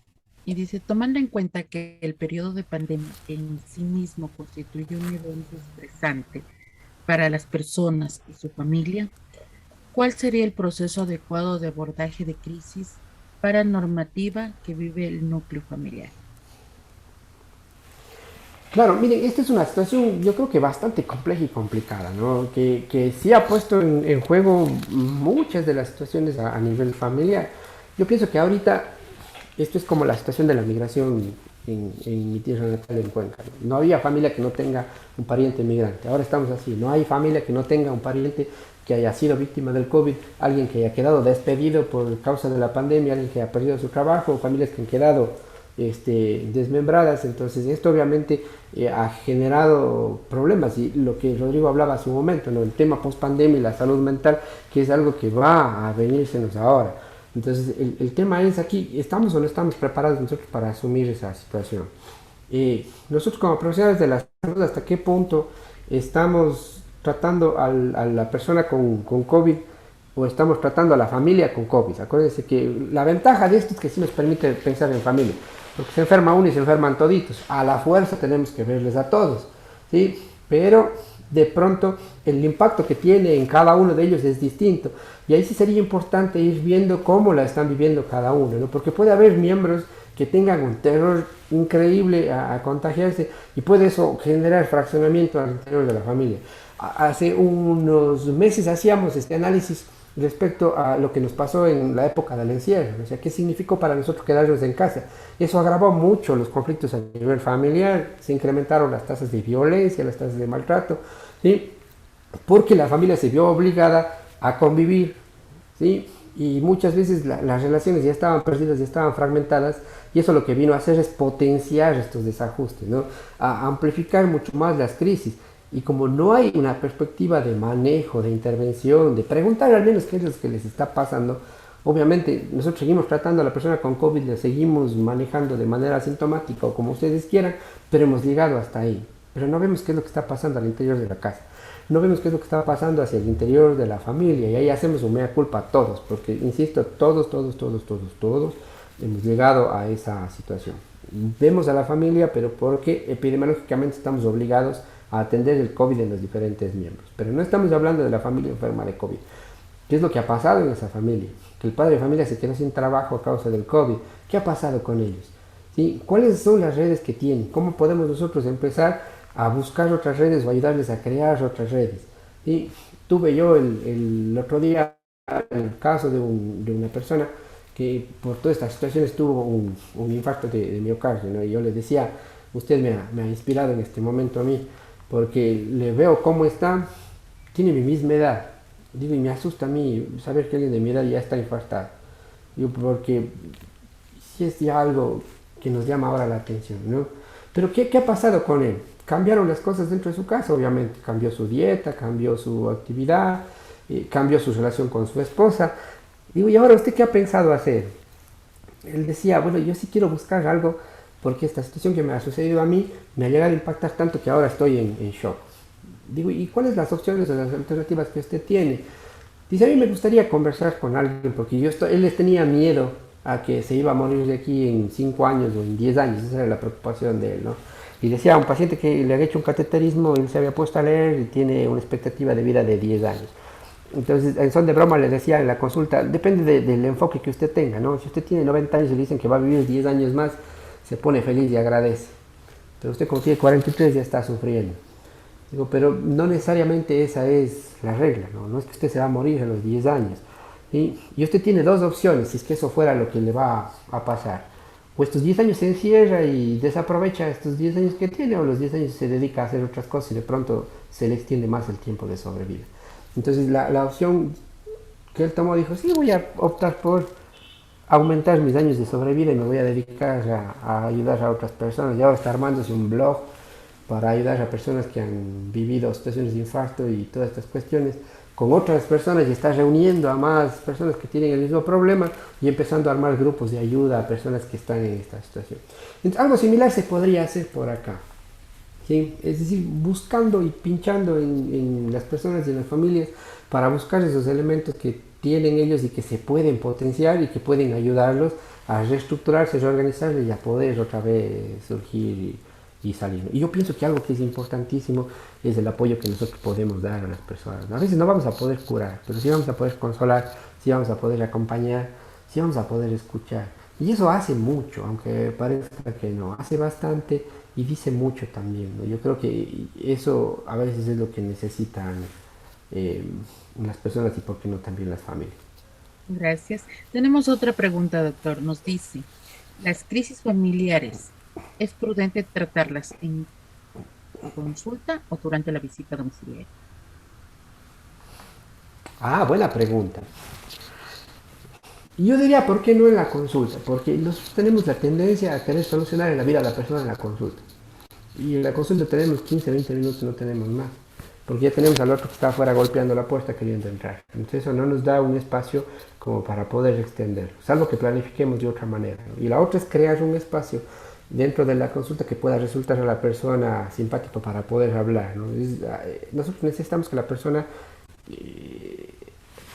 Y dice, tomando en cuenta que el periodo de pandemia en sí mismo constituye un evento estresante para las personas y su familia, ¿cuál sería el proceso adecuado de abordaje de crisis para normativa que vive el núcleo familiar? Claro, miren, esta es una situación yo creo que bastante compleja y complicada, ¿no? Que sí ha puesto en juego muchas de las situaciones a nivel familiar. Yo pienso que ahorita esto es como la situación de la migración en mi tierra natal, en Cuenca. No había familia que no tenga un pariente migrante. Ahora estamos así. No hay familia que no tenga un pariente que haya sido víctima del COVID, alguien que haya quedado despedido por causa de la pandemia, alguien que haya perdido su trabajo, familias que han quedado desmembradas. Entonces esto obviamente ha generado problemas y lo que Rodrigo hablaba hace un momento, ¿no? El tema post pandemia y la salud mental, que es algo que va a venírsenos ahora. Entonces el tema es aquí, ¿estamos o no estamos preparados nosotros para asumir esa situación? Nosotros como profesionales de la salud, ¿hasta qué punto estamos tratando a la persona con COVID o estamos tratando a la familia con COVID. Acuérdense que la ventaja de esto es que sí nos permite pensar en familia, porque se enferma uno y se enferman toditos. A la fuerza tenemos que verles a todos, ¿sí? Pero de pronto el impacto que tiene en cada uno de ellos es distinto. Y ahí sí sería importante ir viendo cómo la están viviendo cada uno, ¿no? Porque puede haber miembros que tengan un terror increíble a contagiarse y puede eso generar fraccionamiento al interior de la familia. Hace unos meses hacíamos este análisis respecto a lo que nos pasó en la época del encierro, o sea, qué significó para nosotros quedarnos en casa. Eso agravó mucho los conflictos a nivel familiar, se incrementaron las tasas de violencia, las tasas de maltrato, ¿sí? Porque la familia se vio obligada a convivir, ¿sí? Y muchas veces las relaciones ya estaban perdidas, ya estaban fragmentadas, y eso lo que vino a hacer es potenciar estos desajustes, ¿no? A amplificar mucho más las crisis. Y como no hay una perspectiva de manejo, de intervención, de preguntar al menos qué es lo que les está pasando, obviamente nosotros seguimos tratando a la persona con COVID, la seguimos manejando de manera asintomática o como ustedes quieran, pero hemos llegado hasta ahí. Pero no vemos qué es lo que está pasando al interior de la casa. No vemos qué es lo que está pasando hacia el interior de la familia y ahí hacemos un mea culpa a todos, porque insisto, todos hemos llegado a esa situación. Vemos a la familia, pero porque epidemiológicamente estamos obligados a atender el COVID en los diferentes miembros. Pero no estamos hablando de la familia enferma de COVID. ¿Qué es lo que ha pasado en esa familia? Que el padre de familia se quedó sin trabajo a causa del COVID. ¿Qué ha pasado con ellos? ¿Sí? ¿Cuáles son las redes que tienen? ¿Cómo podemos nosotros empezar a buscar otras redes o ayudarles a crear otras redes? ¿Sí? Tuve yo el otro día el caso de una persona que por todas estas situaciones tuvo un infarto de miocardio, ¿no? Y yo le decía, usted me ha inspirado en este momento a mí, porque le veo cómo está, tiene mi misma edad. Digo, y me asusta a mí saber que alguien de mi edad ya está infartado. Digo, porque sí es ya algo que nos llama ahora la atención, ¿no? Pero ¿qué ha pasado con él? Cambiaron las cosas dentro de su casa, obviamente. Cambió su dieta, cambió su actividad, cambió su relación con su esposa. Digo, ¿y ahora usted qué ha pensado hacer? Él decía, bueno, yo sí quiero buscar algo porque esta situación que me ha sucedido a mí me ha llegado a impactar tanto que ahora estoy en shock. Digo, ¿y cuáles las opciones o las alternativas que usted tiene? Dice, a mí me gustaría conversar con alguien porque él les tenía miedo a que se iba a morir de aquí en 5 años o en 10 años, esa era la preocupación de él, ¿no? Y decía a un paciente que le había hecho un cateterismo, él se había puesto a leer y tiene una expectativa de vida de 10 años. Entonces, en son de broma le decía en la consulta, depende del enfoque que usted tenga, ¿no? Si usted tiene 90 años y le dicen que va a vivir 10 años más, se pone feliz y agradece. Pero usted como tiene 43 ya está sufriendo. Digo, pero no necesariamente esa es la regla, ¿no? No es que usted se va a morir a los 10 años. ¿Sí? Y usted tiene dos opciones, si es que eso fuera lo que le va a pasar. O estos 10 años se encierra y desaprovecha estos 10 años que tiene, o los 10 años se dedica a hacer otras cosas y de pronto se le extiende más el tiempo de sobrevida. Entonces la opción que él tomó dijo, sí, voy a optar por aumentar mis años de sobrevida y me voy a dedicar a ayudar a otras personas. Y ahora está armándose un blog para ayudar a personas que han vivido situaciones de infarto y todas estas cuestiones con otras personas y está reuniendo a más personas que tienen el mismo problema y empezando a armar grupos de ayuda a personas que están en esta situación. Entonces, algo similar se podría hacer por acá. ¿Sí? Es decir, buscando y pinchando en las personas y en las familias para buscar esos elementos que tienen ellos y que se pueden potenciar y que pueden ayudarlos a reestructurarse, reorganizarse y a poder otra vez surgir y salir. Y yo pienso que algo que es importantísimo es el apoyo que nosotros podemos dar a las personas. A veces no vamos a poder curar, pero sí vamos a poder consolar, sí vamos a poder acompañar, sí vamos a poder escuchar. Y eso hace mucho, aunque parezca que no, hace bastante y dice mucho también, ¿no? Yo creo que eso a veces es lo que necesitan eh, las personas y por qué no también las familias. Gracias. Tenemos otra pregunta, doctor. Nos dice, las crisis familiares, ¿es prudente tratarlas en consulta o durante la visita domiciliaria? Ah, buena pregunta. Yo diría, ¿por qué no en la consulta? Porque nosotros tenemos la tendencia a querer solucionar en la vida de la persona en la consulta. Y en la consulta tenemos 15, 20 minutos, no tenemos más. Porque ya tenemos al otro que está afuera golpeando la puerta queriendo entrar. Entonces eso no nos da un espacio como para poder extenderlo, salvo que planifiquemos de otra manera, ¿no? Y la otra es crear un espacio dentro de la consulta que pueda resultar a la persona simpático para poder hablar, ¿no? Nosotros necesitamos que la persona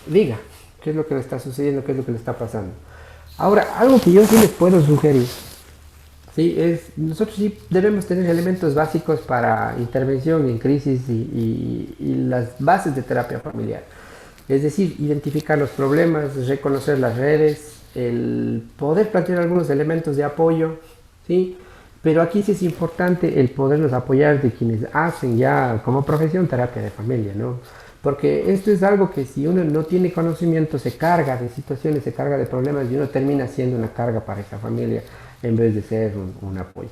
diga qué es lo que le está sucediendo, qué es lo que le está pasando. Ahora, algo que yo sí les puedo sugerir, sí, nosotros sí debemos tener elementos básicos para intervención en crisis y las bases de terapia familiar. Es decir, identificar los problemas, reconocer las redes, el poder plantear algunos elementos de apoyo, ¿sí? Pero aquí sí es importante el podernos apoyar de quienes hacen ya como profesión terapia de familia, ¿no? Porque esto es algo que si uno no tiene conocimiento se carga de situaciones, se carga de problemas y uno termina siendo una carga para esa familia en vez de ser un apoyo.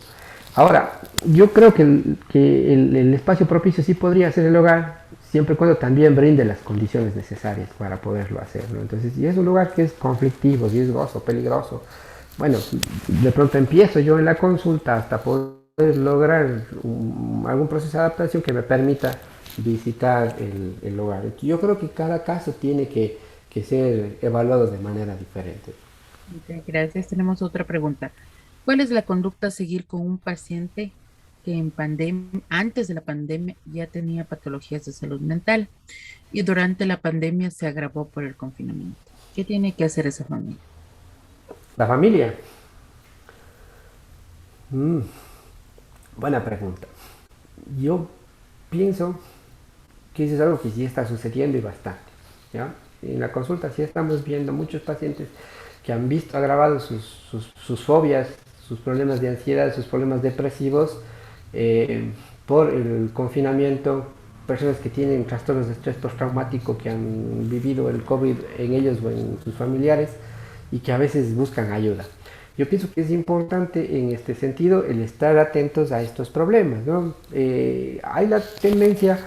Ahora, yo creo que el espacio propicio sí podría ser el hogar, siempre y cuando también brinde las condiciones necesarias para poderlo hacer, ¿no? Entonces, si es un lugar que es conflictivo, riesgoso, peligroso, bueno, de pronto empiezo yo en la consulta hasta poder lograr algún proceso de adaptación que me permita visitar el hogar. Yo creo que cada caso tiene que ser evaluado de manera diferente. Ok, gracias. Tenemos otra pregunta. ¿Cuál es la conducta a seguir con un paciente que en antes de la pandemia ya tenía patologías de salud mental y durante la pandemia se agravó por el confinamiento? ¿Qué tiene que hacer esa familia? La familia. Mm, buena pregunta. Yo pienso que eso es algo que sí está sucediendo y bastante, ¿ya? En la consulta sí estamos viendo muchos pacientes que han visto agravados sus fobias, sus problemas de ansiedad, sus problemas depresivos eh, por el confinamiento, personas que tienen trastornos de estrés postraumático, que han vivido el COVID en ellos o en sus familiares y que a veces buscan ayuda. Yo pienso que es importante en este sentido el estar atentos a estos problemas, ¿no? Hay la tendencia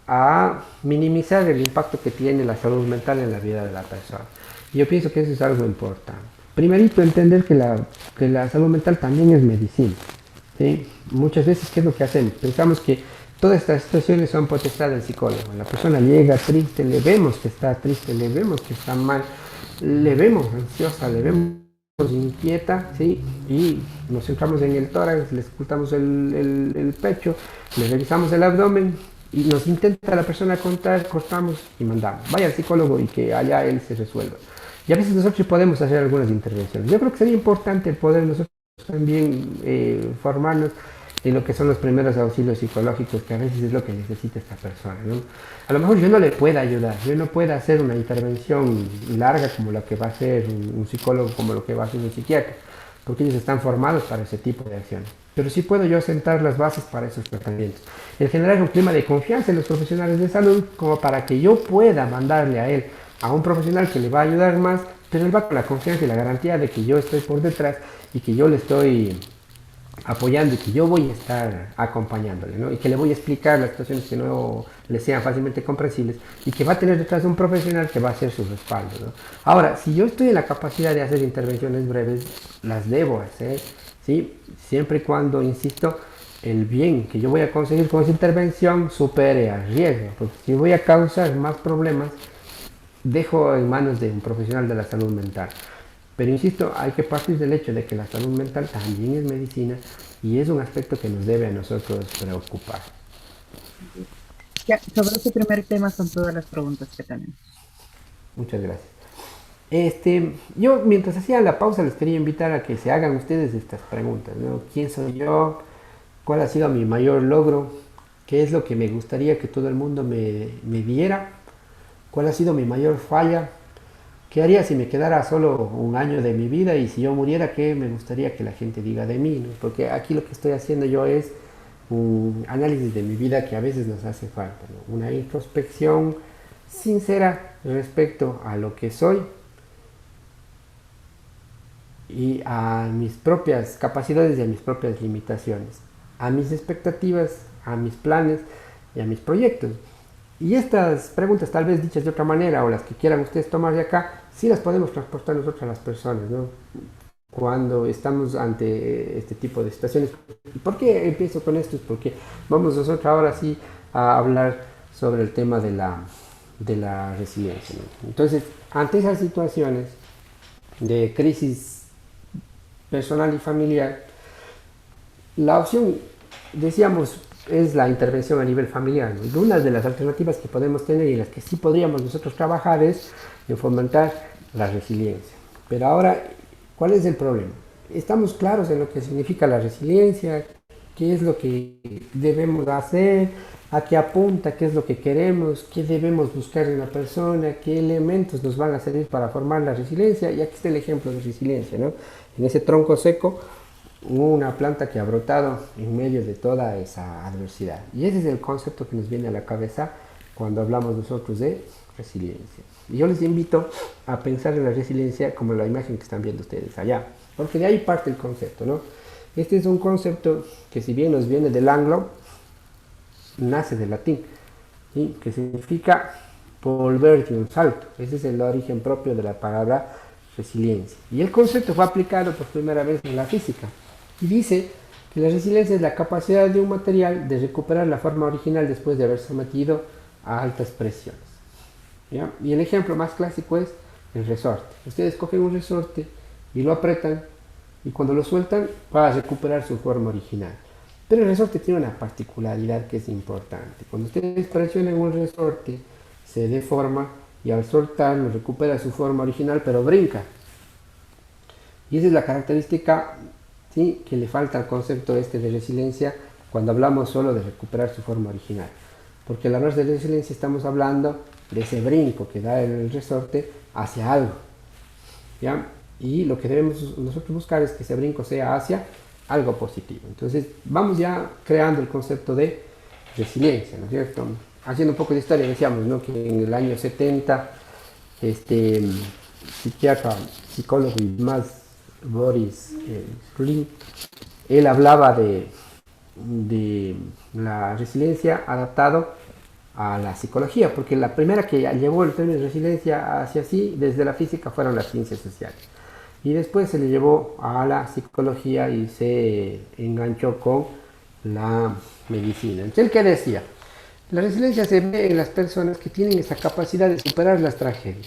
a minimizar el impacto que tiene la salud mental en la vida de la persona. Y yo pienso que eso es algo importante. Primerito, entender que la salud mental también es medicina, ¿sí? Muchas veces, ¿qué es lo que hacemos? Pensamos que todas estas situaciones son potestad del psicólogo. La persona llega triste, le vemos que está triste, le vemos que está mal, le vemos ansiosa, le vemos inquieta, ¿sí? Y nos centramos en el tórax, le escultamos el pecho, le revisamos el abdomen y nos intenta la persona contar, cortamos y mandamos. Vaya al psicólogo y que allá él se resuelva. Y a veces nosotros podemos hacer algunas intervenciones. Yo creo que sería importante poder nosotros también formarnos en lo que son los primeros auxilios psicológicos, que a veces es lo que necesita esta persona, ¿no? A lo mejor yo no le pueda ayudar, yo no puedo hacer una intervención larga como la que va a hacer un psicólogo, como lo que va a hacer un psiquiatra, porque ellos están formados para ese tipo de acciones. Pero sí puedo yo sentar las bases para esos tratamientos. El generar un clima de confianza en los profesionales de salud, como para que yo pueda mandarle a él a un profesional que le va a ayudar más, pero él va con la confianza y la garantía de que yo estoy por detrás y que yo le estoy apoyando y que yo voy a estar acompañándole, ¿no? Y que le voy a explicar las situaciones que no le sean fácilmente comprensibles y que va a tener detrás un profesional que va a ser su respaldo, ¿no? Ahora, si yo estoy en la capacidad de hacer intervenciones breves, las debo hacer, ¿sí? Siempre y cuando, insisto, el bien que yo voy a conseguir con esa intervención supere al riesgo, porque si voy a causar más problemas, dejo en manos de un profesional de la salud mental. Pero insisto, hay que partir del hecho de que la salud mental también es medicina y es un aspecto que nos debe a nosotros preocupar. Ya, sobre este primer tema son todas las preguntas que tenemos. Muchas gracias. Yo mientras hacía la pausa les quería invitar a que se hagan ustedes estas preguntas, ¿no? ¿Quién soy yo? ¿Cuál ha sido mi mayor logro? ¿Qué es lo que me gustaría que todo el mundo me diera? ¿Cuál ha sido mi mayor falla? ¿Qué haría si me quedara solo un año de mi vida y si yo muriera, qué me gustaría que la gente diga de mí, ¿no? Porque aquí lo que estoy haciendo yo es un análisis de mi vida que a veces nos hace falta, ¿no? Una introspección sincera respecto a lo que soy y a mis propias capacidades y a mis propias limitaciones, a mis expectativas, a mis planes y a mis proyectos. Y estas preguntas, tal vez dichas de otra manera, o las que quieran ustedes tomar de acá, sí las podemos transportar nosotros a las personas, ¿no? Cuando estamos ante este tipo de situaciones. ¿Y por qué empiezo con esto? Es porque vamos nosotros ahora sí a hablar sobre el tema de la resiliencia, ¿no? Entonces, ante esas situaciones de crisis personal y familiar, la opción, decíamos, es la intervención a nivel familiar, ¿no? Y una de las alternativas que podemos tener y en las que sí podríamos nosotros trabajar es en fomentar la resiliencia. Pero ahora, ¿cuál es el problema? Estamos claros en lo que significa la resiliencia, qué es lo que debemos hacer, a qué apunta, qué es lo que queremos, qué debemos buscar en la persona, qué elementos nos van a servir para formar la resiliencia. Y aquí está el ejemplo de resiliencia, ¿no? En ese tronco seco, una planta que ha brotado en medio de toda esa adversidad. Y ese es el concepto que nos viene a la cabeza cuando hablamos nosotros de resiliencia. Y yo les invito a pensar en la resiliencia como la imagen que están viendo ustedes allá, porque de ahí parte el concepto, ¿no? Este es un concepto que, si bien nos viene del anglo, nace del latín, ¿sí? Que significa volver de un salto. Ese es el origen propio de la palabra resiliencia. Y el concepto fue aplicado por primera vez en la física. Y dice que la resiliencia es la capacidad de un material de recuperar la forma original después de haber sometido a altas presiones. ¿Ya? Y el ejemplo más clásico es el resorte. Ustedes cogen un resorte y lo apretan, y cuando lo sueltan va a recuperar su forma original. Pero el resorte tiene una particularidad que es importante. Cuando ustedes presionan un resorte, se deforma y al soltarlo recupera su forma original, pero brinca. Y esa es la característica, ¿sí?, que le falta al concepto este de resiliencia cuando hablamos solo de recuperar su forma original. Porque al hablar de resiliencia estamos hablando de ese brinco que da el resorte hacia algo, ¿ya? Y lo que debemos nosotros buscar es que ese brinco sea hacia algo positivo. Entonces vamos ya creando el concepto de resiliencia, ¿no es cierto? Haciendo un poco de historia, decíamos, ¿no?, que en el año 70 este psiquiatra, psicólogo y más, Boris Srlin, él hablaba de la resiliencia adaptado a la psicología, porque la primera que llevó el término de resiliencia hacia sí desde la física fueron las ciencias sociales. Y después se le llevó a la psicología y se enganchó con la medicina. Entonces, ¿él qué decía? La resiliencia se ve en las personas que tienen esa capacidad de superar las tragedias,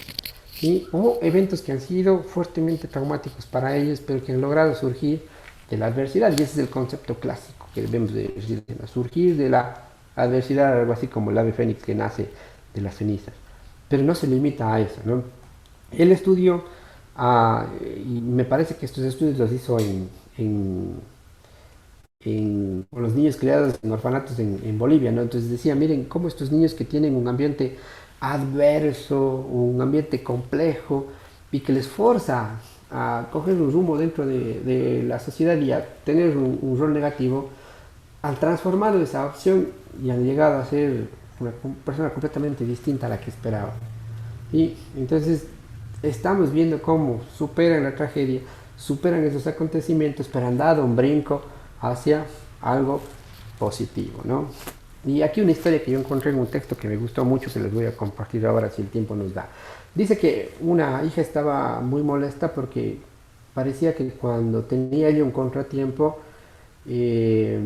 ¿sí?, o eventos que han sido fuertemente traumáticos para ellos, pero que han logrado surgir de la adversidad. Y ese es el concepto clásico que debemos de resiliencia, surgir de la adversidad, algo así como el ave fénix que nace de las cenizas. Pero no se limita a eso, ¿no? El estudio, y me parece que estos estudios los hizo con los niños criados en orfanatos en Bolivia, ¿no? Entonces decía, miren cómo estos niños que tienen un ambiente adverso, un ambiente complejo y que les forza a coger un rumbo dentro de la sociedad y a tener un rol negativo, al transformado esa opción y han llegado a ser una persona completamente distinta a la que esperaba. Y entonces estamos viendo cómo superan la tragedia, superan esos acontecimientos, pero han dado un brinco hacia algo positivo, ¿no? Y aquí una historia que yo encontré en un texto que me gustó mucho, se les voy a compartir ahora si el tiempo nos da. Dice que una hija estaba muy molesta porque parecía que cuando tenía ella un contratiempo, eh,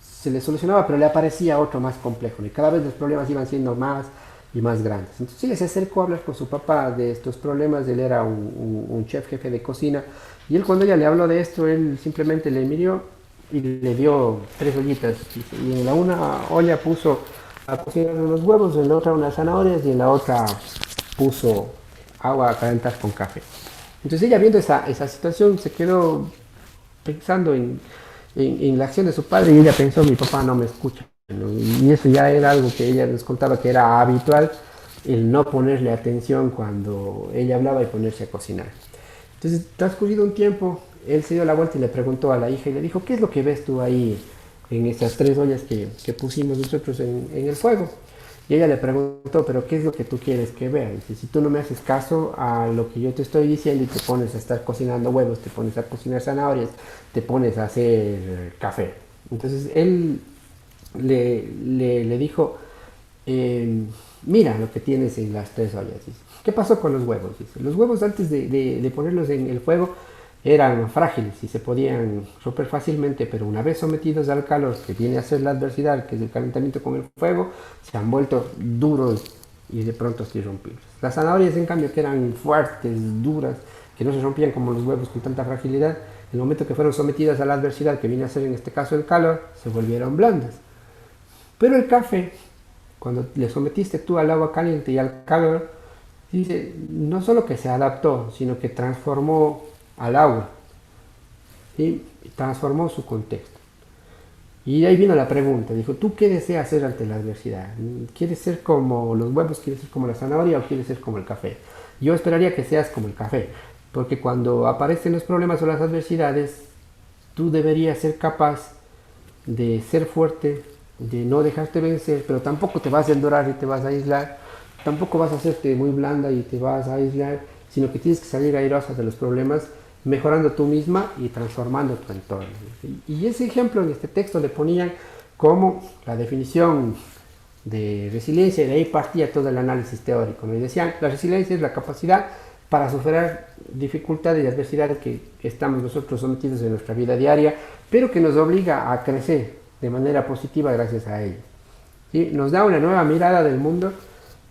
se le solucionaba, pero le aparecía otro más complejo, y cada vez los problemas iban siendo más y más grandes. Entonces ella se acercó a hablar con su papá de estos problemas. Él era un chef jefe de cocina, y él, cuando ella le habló de esto, él simplemente le miró y le dio 3 ollitas, y en la una olla puso a cocinar unos huevos, en la otra unas zanahorias y en la otra puso agua a calentar con café. Entonces ella, viendo esa situación, se quedó pensando en la acción de su padre, y ella pensó, mi papá no me escucha, ¿no? Y eso ya era algo que ella les contaba que era habitual, el no ponerle atención cuando ella hablaba y ponerse a cocinar. Entonces, transcurrido un tiempo, él se dio la vuelta y le preguntó a la hija y le dijo, ¿qué es lo que ves tú ahí en esas 3 ollas que pusimos nosotros en el fuego? Y ella le preguntó, pero ¿qué es lo que tú quieres que vea? Dice, si tú no me haces caso a lo que yo te estoy diciendo y te pones a estar cocinando huevos, te pones a cocinar zanahorias, te pones a hacer café. Entonces él le dijo, mira lo que tienes en las 3 ollas. Dice, ¿qué pasó con los huevos? Dice, los huevos, antes de ponerlos en el fuego, eran frágiles y se podían romper fácilmente, pero una vez sometidos al calor que viene a ser la adversidad, que es el calentamiento con el fuego, se han vuelto duros y de pronto sí rompibles. Las zanahorias, en cambio, que eran fuertes, duras, que no se rompían como los huevos con tanta fragilidad, el momento que fueron sometidas a la adversidad, que viene a ser en este caso el calor, se volvieron blandas. Pero el café, cuando le sometiste tú al agua caliente y al calor, dice, no solo que se adaptó, sino que transformó al agua, ¿sí? Transformó su contexto. Y ahí vino la pregunta, dijo, ¿tú qué deseas hacer ante la adversidad? ¿Quieres ser como los huevos, quieres ser como la zanahoria o quieres ser como el café? Yo esperaría que seas como el café, porque cuando aparecen los problemas o las adversidades, tú deberías ser capaz de ser fuerte, de no dejarte vencer, pero tampoco te vas a endurar y te vas a aislar, tampoco vas a hacerte muy blanda y te vas a aislar, sino que tienes que salir airosa de los problemas, mejorando tú misma y transformando tu entorno. Y ese ejemplo en este texto le ponían como la definición de resiliencia, y de ahí partía todo el análisis teórico, ¿no? Y decían, la resiliencia es la capacidad para superar dificultades y adversidades que estamos nosotros sometidos en nuestra vida diaria, pero que nos obliga a crecer de manera positiva gracias a ello. ¿Sí? Nos da una nueva mirada del mundo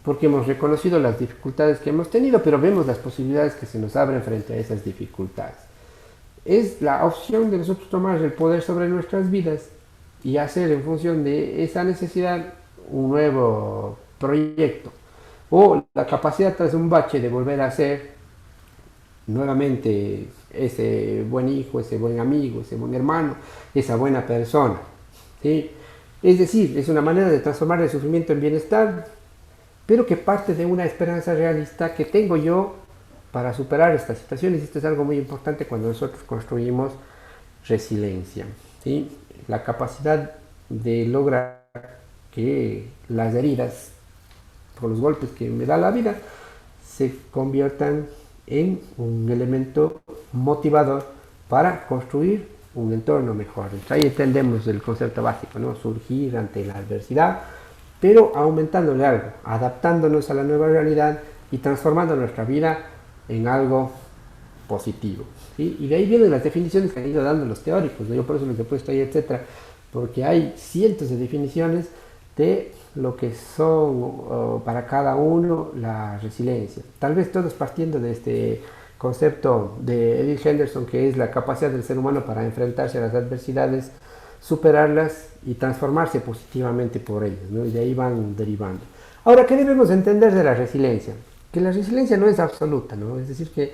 porque hemos reconocido las dificultades que hemos tenido, pero vemos las posibilidades que se nos abren frente a esas dificultades. Es la opción de nosotros tomar el poder sobre nuestras vidas y hacer en función de esa necesidad un nuevo proyecto, o la capacidad tras un bache de volver a ser nuevamente ese buen hijo, ese buen amigo, ese buen hermano, esa buena persona, ¿sí? Es decir, es una manera de transformar el sufrimiento en bienestar, pero que parte de una esperanza realista que tengo yo para superar estas situaciones. Esto es algo muy importante cuando nosotros construimos resiliencia, ¿sí? La capacidad de lograr que las heridas, por los golpes que me da la vida, se conviertan en un elemento motivador para construir un entorno mejor. Entonces, ahí entendemos el concepto básico, ¿no? Surgir ante la adversidad, pero aumentándole algo, adaptándonos a la nueva realidad y transformando nuestra vida en algo positivo, ¿sí? Y de ahí vienen las definiciones que han ido dando los teóricos, ¿no? Yo por eso les he puesto ahí, etcétera, porque hay cientos de definiciones de lo que son para cada uno la resiliencia. Tal vez todos partiendo de este concepto de Edith Henderson, que es la capacidad del ser humano para enfrentarse a las adversidades, superarlas y transformarse positivamente por ellas, ¿no? Y de ahí van derivando. Ahora, ¿qué debemos entender de la resiliencia? Que la resiliencia no es absoluta, ¿no? Es decir, que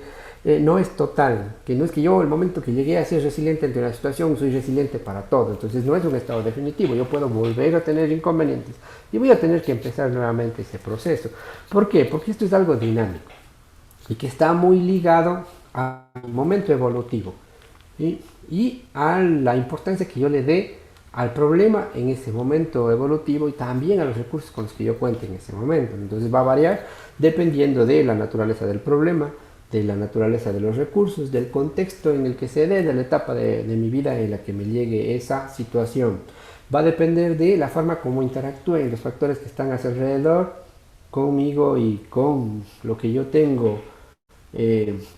no es total, que no es que yo el momento que llegué a ser resiliente ante una situación soy resiliente para todo, entonces no es un estado definitivo, yo puedo volver a tener inconvenientes y voy a tener que empezar nuevamente ese proceso. ¿Por qué? Porque esto es algo dinámico y que está muy ligado al momento evolutivo, ¿sí? Y a la importancia que yo le dé al problema en ese momento evolutivo y también a los recursos con los que yo cuente en ese momento. Entonces va a variar dependiendo de la naturaleza del problema, de la naturaleza de los recursos, del contexto en el que se dé, de la etapa de mi vida en la que me llegue esa situación. Va a depender de la forma como interactúen los factores que están a su alrededor conmigo y con lo que yo tengo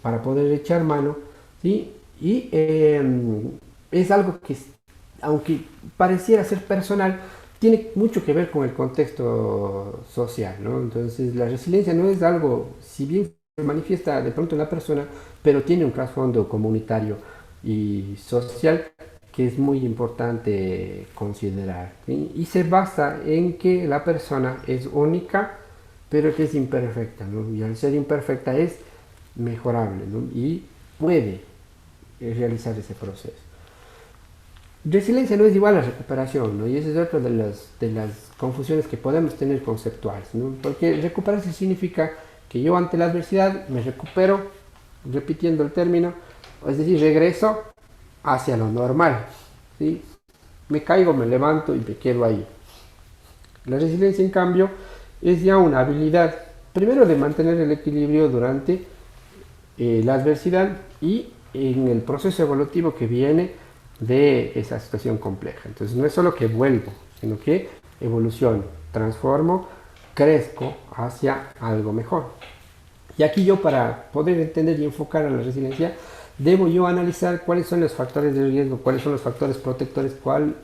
para poder echar mano, ¿sí? Y es algo que, aunque pareciera ser personal, tiene mucho que ver con el contexto social, ¿no? Entonces la resiliencia no es algo, si bien se manifiesta de pronto en la persona, pero tiene un trasfondo comunitario y social que es muy importante considerar, ¿sí? Y se basa en que la persona es única, pero que es imperfecta, ¿no? Y al ser imperfecta es mejorable, ¿no? Y puede realizar ese proceso. Resiliencia no es igual a recuperación, ¿no? Y esa es otra de las confusiones que podemos tener conceptuales, ¿no? Porque recuperarse significa que yo ante la adversidad me recupero, repitiendo el término, es decir, regreso hacia lo normal, ¿sí? Me caigo, me levanto y me quedo ahí. La resiliencia, en cambio, es ya una habilidad, primero de mantener el equilibrio durante la adversidad y en el proceso evolutivo que viene de esa situación compleja. Entonces no es solo que vuelvo, sino que evoluciono, transformo, crezco hacia algo mejor. Y aquí yo, para poder entender y enfocar a la resiliencia, debo yo analizar cuáles son los factores de riesgo, cuáles son los factores protectores, cuáles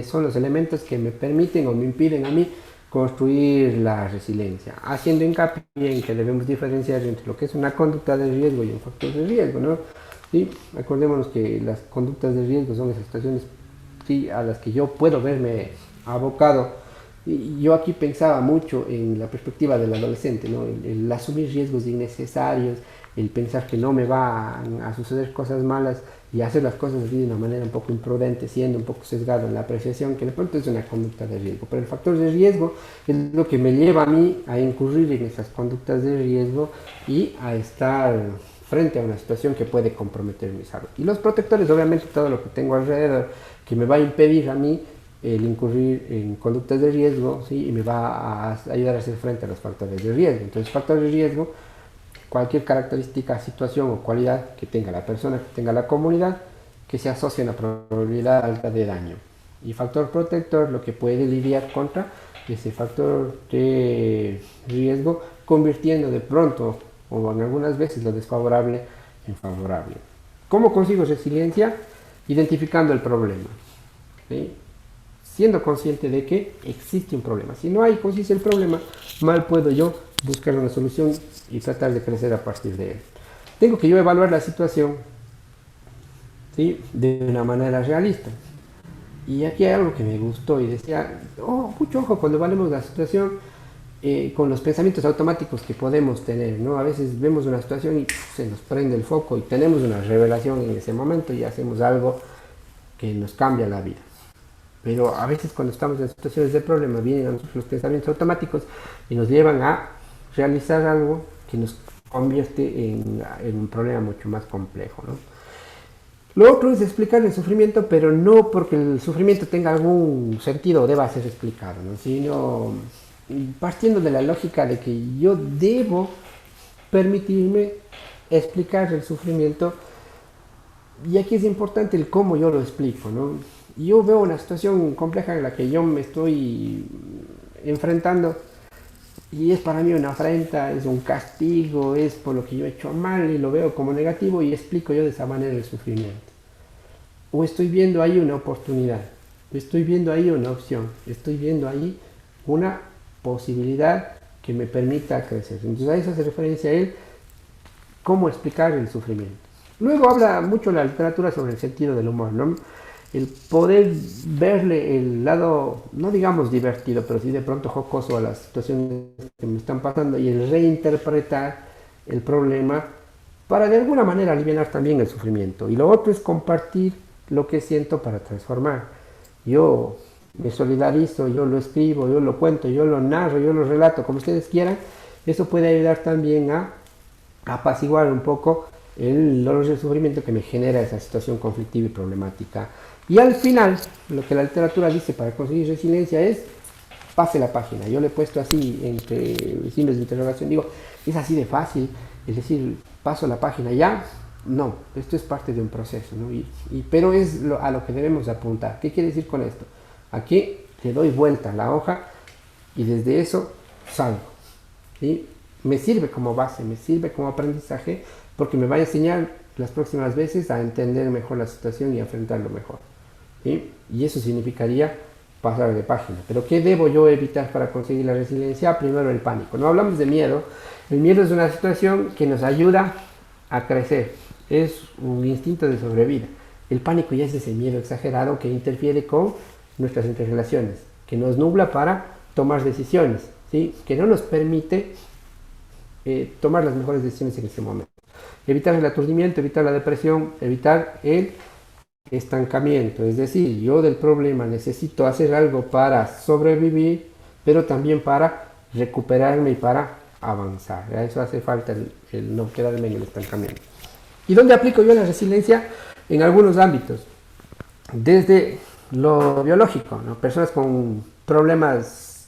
son los elementos que me permiten o me impiden a mí construir la resiliencia, haciendo hincapié en que debemos diferenciar entre lo que es una conducta de riesgo y un factor de riesgo, ¿no? ¿sí? Acordémonos que las conductas de riesgo son esas situaciones, ¿sí?, a las que yo puedo verme abocado. Y yo aquí pensaba mucho en la perspectiva del adolescente, ¿no? El asumir riesgos innecesarios, el pensar que no me van a suceder cosas malas y hacer las cosas así de una manera un poco imprudente, siendo un poco sesgado en la apreciación, que de pronto es una conducta de riesgo. Pero el factor de riesgo es lo que me lleva a mí a incurrir en esas conductas de riesgo y a estar frente a una situación que puede comprometer mi salud. Y los protectores, obviamente, todo lo que tengo alrededor, que me va a impedir a mí el incurrir en conductas de riesgo, ¿sí?, y me va a ayudar a hacer frente a los factores de riesgo. Entonces, factores de riesgo, cualquier característica, situación o cualidad que tenga la persona, que tenga la comunidad, que se asocie a una probabilidad alta de daño. Y factor protector, lo que puede lidiar contra ese factor de riesgo, convirtiendo de pronto, o en algunas veces, lo desfavorable en favorable. ¿Cómo consigo resiliencia? Identificando el problema, ¿sí?, siendo consciente de que existe un problema. Si no hay conciencia del problema, mal puedo yo buscar una solución y tratar de crecer a partir de él. Tengo que yo evaluar la situación, ¿sí?, de una manera realista. Y aquí hay algo que me gustó y decía, mucho ojo cuando evaluemos la situación con los pensamientos automáticos que podemos tener, ¿no? A veces vemos una situación y se nos prende el foco y tenemos una revelación en ese momento y hacemos algo que nos cambia la vida. Pero a veces cuando estamos en situaciones de problema vienen a nosotros los pensamientos automáticos y nos llevan a realizar algo que nos convierte en un problema mucho más complejo, ¿no? Lo otro es explicar el sufrimiento, pero no porque el sufrimiento tenga algún sentido o deba ser explicado, ¿no?, sino partiendo de la lógica de que yo debo permitirme explicar el sufrimiento. Y aquí es importante el cómo yo lo explico, ¿no? Yo veo una situación compleja en la que yo me estoy enfrentando y es para mí una afrenta, es un castigo, es por lo que yo he hecho mal y lo veo como negativo y explico yo de esa manera el sufrimiento. O estoy viendo ahí una oportunidad, estoy viendo ahí una opción, estoy viendo ahí una posibilidad que me permita crecer. Entonces a eso hace referencia a él, cómo explicar el sufrimiento. Luego habla mucho la literatura sobre el sentido del humor, ¿no? El poder verle el lado, no digamos divertido, pero sí de pronto jocoso a las situaciones que me están pasando y el reinterpretar el problema para de alguna manera aliviar también el sufrimiento. Y lo otro es compartir lo que siento para transformar. Yo me solidarizo, yo lo escribo, yo lo cuento, yo lo narro, yo lo relato, como ustedes quieran. Eso puede ayudar también a apaciguar un poco el dolor y el sufrimiento que me genera esa situación conflictiva y problemática. Y al final, lo que la literatura dice para conseguir resiliencia es pase la página. Yo le he puesto así entre signos de interrogación, digo, es así de fácil, es decir, paso la página ya. No, esto es parte de un proceso, ¿no? Pero es a lo que debemos apuntar. ¿Qué quiere decir con esto? Aquí le doy vuelta a la hoja y desde eso salgo, ¿sí? Me sirve como base, me sirve como aprendizaje porque me va a enseñar las próximas veces a entender mejor la situación y a enfrentarlo mejor, ¿sí? Y eso significaría pasar de página. Pero ¿qué debo yo evitar para conseguir la resiliencia? Primero el pánico. No hablamos de miedo. El miedo es una situación que nos ayuda a crecer. Es un instinto de sobrevida. El pánico ya es ese miedo exagerado que interfiere con nuestras interrelaciones, que nos nubla para tomar decisiones, ¿sí? Que no nos permite tomar las mejores decisiones en ese momento. Evitar el aturdimiento, evitar la depresión, evitar el estancamiento. Es decir, yo del problema necesito hacer algo para sobrevivir, pero también para recuperarme y para avanzar. A eso hace falta el no quedarme en el estancamiento. ¿Y dónde aplico yo la resiliencia? En algunos ámbitos. Desde lo biológico, ¿no? Personas con problemas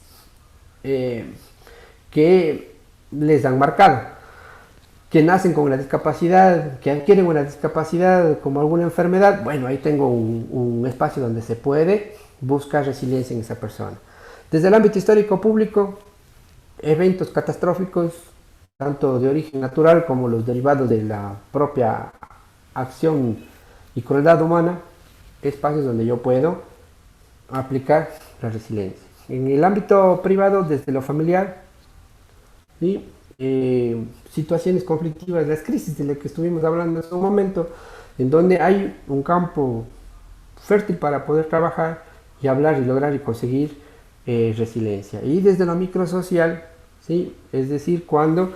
que les han marcado, que nacen con una discapacidad, que adquieren una discapacidad como alguna enfermedad. Bueno, ahí tengo un espacio donde se puede buscar resiliencia en esa persona. Desde el ámbito histórico público, eventos catastróficos, tanto de origen natural como los derivados de la propia acción y crueldad humana, espacios donde yo puedo aplicar la resiliencia. En el ámbito privado, desde lo familiar, ¿sí? situaciones conflictivas, las crisis de las que estuvimos hablando en un momento, en donde hay un campo fértil para poder trabajar y hablar y lograr y conseguir resiliencia. Y desde lo microsocial, ¿sí? Es decir, cuando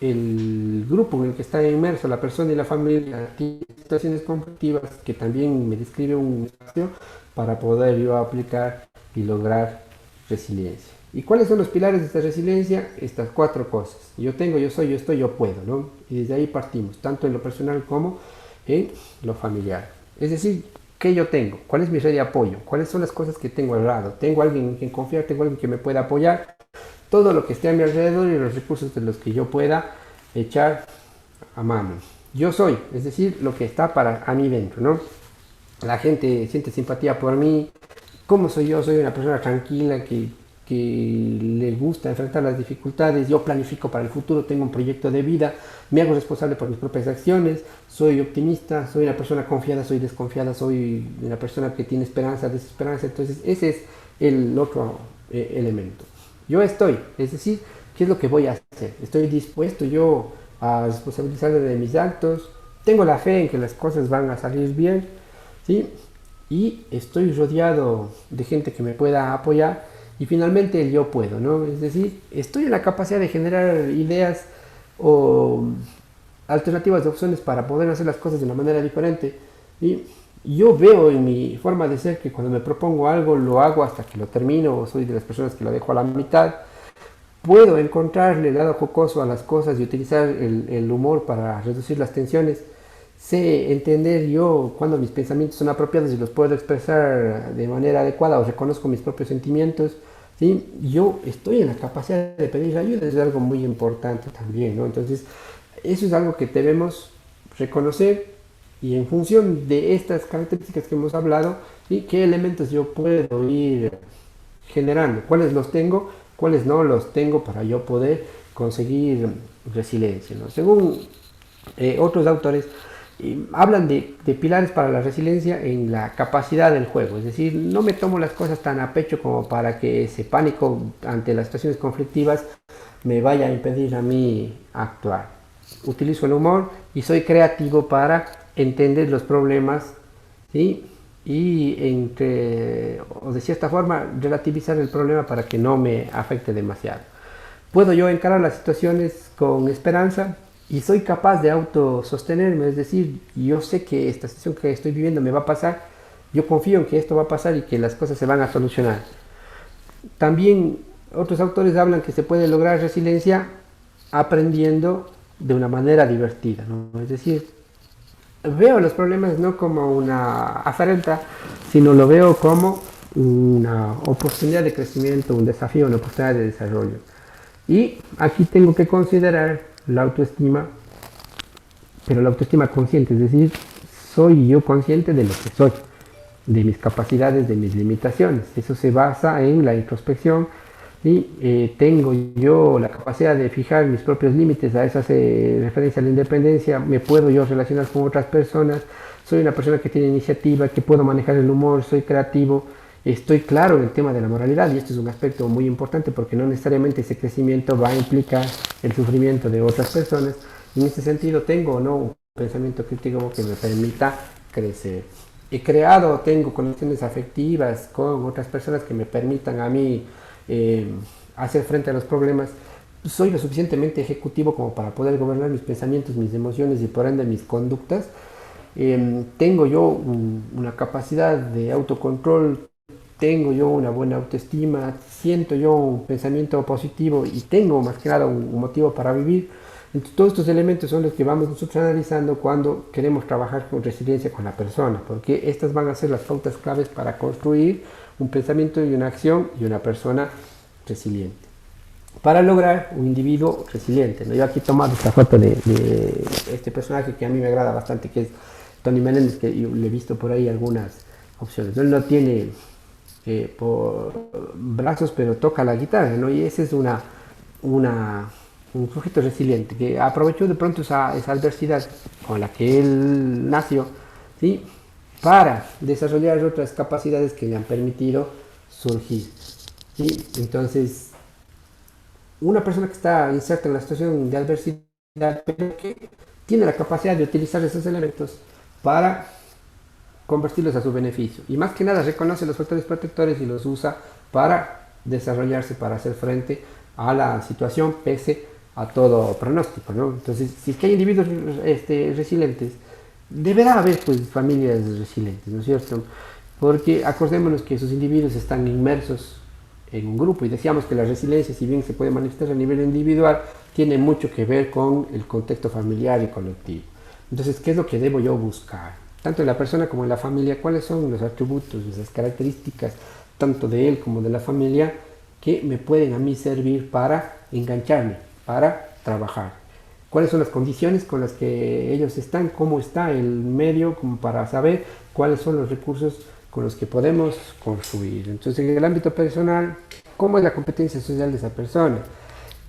el grupo en el que está inmerso la persona y la familia tiene situaciones conflictivas, que también me describe un espacio para poder yo aplicar y lograr resiliencia. ¿Y cuáles son los pilares de esta resiliencia? Estas cuatro cosas. Yo tengo, yo soy, yo estoy, yo puedo, ¿no? Y desde ahí partimos, tanto en lo personal como en lo familiar. Es decir, ¿qué yo tengo? ¿Cuál es mi red de apoyo? ¿Cuáles son las cosas que tengo al lado? ¿Tengo alguien en quien confiar? ¿Tengo alguien que me pueda apoyar? Todo lo que esté a mi alrededor y los recursos de los que yo pueda echar a mano. Yo soy, es decir, lo que está para a mí dentro, ¿no? La gente siente simpatía por mí. ¿Cómo soy yo? Soy una persona tranquila que le gusta enfrentar las dificultades. Yo planifico para el futuro, tengo un proyecto de vida, me hago responsable por mis propias acciones, soy optimista, soy una persona confiada, soy desconfiada, soy una persona que tiene esperanza, desesperanza. Entonces ese es el otro elemento. Yo estoy, es decir, ¿qué es lo que voy a hacer? Estoy dispuesto yo a responsabilizarme de mis actos, tengo la fe en que las cosas van a salir bien, ¿sí? Y estoy rodeado de gente que me pueda apoyar. Y finalmente el yo puedo, ¿no? Es decir, estoy en la capacidad de generar ideas o alternativas de opciones para poder hacer las cosas de una manera diferente. Y yo veo en mi forma de ser que cuando me propongo algo lo hago hasta que lo termino, o soy de las personas que lo dejo a la mitad. Puedo encontrarle el lado jocoso a las cosas y utilizar el humor para reducir las tensiones. Sé entender yo cuando mis pensamientos son apropiados y los puedo expresar de manera adecuada o reconozco mis propios sentimientos. ¿Sí? Yo estoy en la capacidad de pedir ayuda, es algo muy importante también, ¿no? Entonces, eso es algo que debemos reconocer y en función de estas características que hemos hablado, ¿sí? ¿Qué elementos yo puedo ir generando? ¿Cuáles los tengo? ¿Cuáles no los tengo para yo poder conseguir resiliencia, ¿no? Según otros autores, hablan de pilares para la resiliencia en la capacidad del juego, es decir, no me tomo las cosas tan a pecho como para que ese pánico ante las situaciones conflictivas me vaya a impedir a mí actuar. Utilizo el humor y soy creativo para entender los problemas, ¿sí? Y o de cierta forma relativizar el problema para que no me afecte demasiado. Puedo yo encarar las situaciones con esperanza y soy capaz de autosostenerme, es decir, yo sé que esta situación que estoy viviendo me va a pasar, yo confío en que esto va a pasar y que las cosas se van a solucionar. También otros autores hablan que se puede lograr resiliencia aprendiendo de una manera divertida, ¿no? Es decir, veo los problemas no como una afrenta, sino lo veo como una oportunidad de crecimiento, un desafío, una oportunidad de desarrollo. Y aquí tengo que considerar la autoestima, pero la autoestima consciente, es decir, soy yo consciente de lo que soy, de mis capacidades, de mis limitaciones. Eso se basa en la introspección y tengo yo la capacidad de fijar mis propios límites. A eso hace referencia a la independencia. Me puedo yo relacionar con otras personas. Soy una persona que tiene iniciativa, que puedo manejar el humor, soy creativo. Estoy claro en el tema de la moralidad y esto es un aspecto muy importante porque no necesariamente ese crecimiento va a implicar el sufrimiento de otras personas. En ese sentido tengo o no un pensamiento crítico que me permita crecer. He creado, tengo conexiones afectivas con otras personas que me permitan a mí hacer frente a los problemas. Soy lo suficientemente ejecutivo como para poder gobernar mis pensamientos, mis emociones y por ende mis conductas. Tengo yo una capacidad de autocontrol, tengo yo una buena autoestima, siento yo un pensamiento positivo y tengo más que nada un motivo para vivir. Entonces, todos estos elementos son los que vamos nosotros analizando cuando queremos trabajar con resiliencia con la persona, porque estas van a ser las pautas claves para construir un pensamiento y una acción y una persona resiliente. Para lograr un individuo resiliente, ¿no? Yo aquí he tomado esta foto de este personaje que a mí me agrada bastante, que es Tony Menéndez, que yo le he visto por ahí algunas opciones. Él no tiene por brazos, pero toca la guitarra, ¿no? Y ese es un sujeto resiliente que aprovechó de pronto esa adversidad con la que él nació, ¿sí? Para desarrollar otras capacidades que le han permitido surgir, ¿sí? Entonces, una persona que está inserta en la situación de adversidad, pero que tiene la capacidad de utilizar esos elementos para convertirlos a su beneficio. Y más que nada reconoce los factores protectores y los usa para desarrollarse, para hacer frente a la situación pese a todo pronóstico, ¿no? Entonces, si es que hay individuos resilientes, deberá haber pues familias resilientes, ¿no es cierto? Porque acordémonos que esos individuos están inmersos en un grupo y decíamos que la resiliencia, si bien se puede manifestar a nivel individual, tiene mucho que ver con el contexto familiar y colectivo. Entonces, ¿qué es lo que debo yo buscar? Tanto en la persona como en la familia, ¿cuáles son los atributos, las características, tanto de él como de la familia, que me pueden a mí servir para engancharme, para trabajar? ¿Cuáles son las condiciones con las que ellos están? ¿Cómo está el medio? Como para saber cuáles son los recursos con los que podemos construir. Entonces, en el ámbito personal, ¿cómo es la competencia social de esa persona?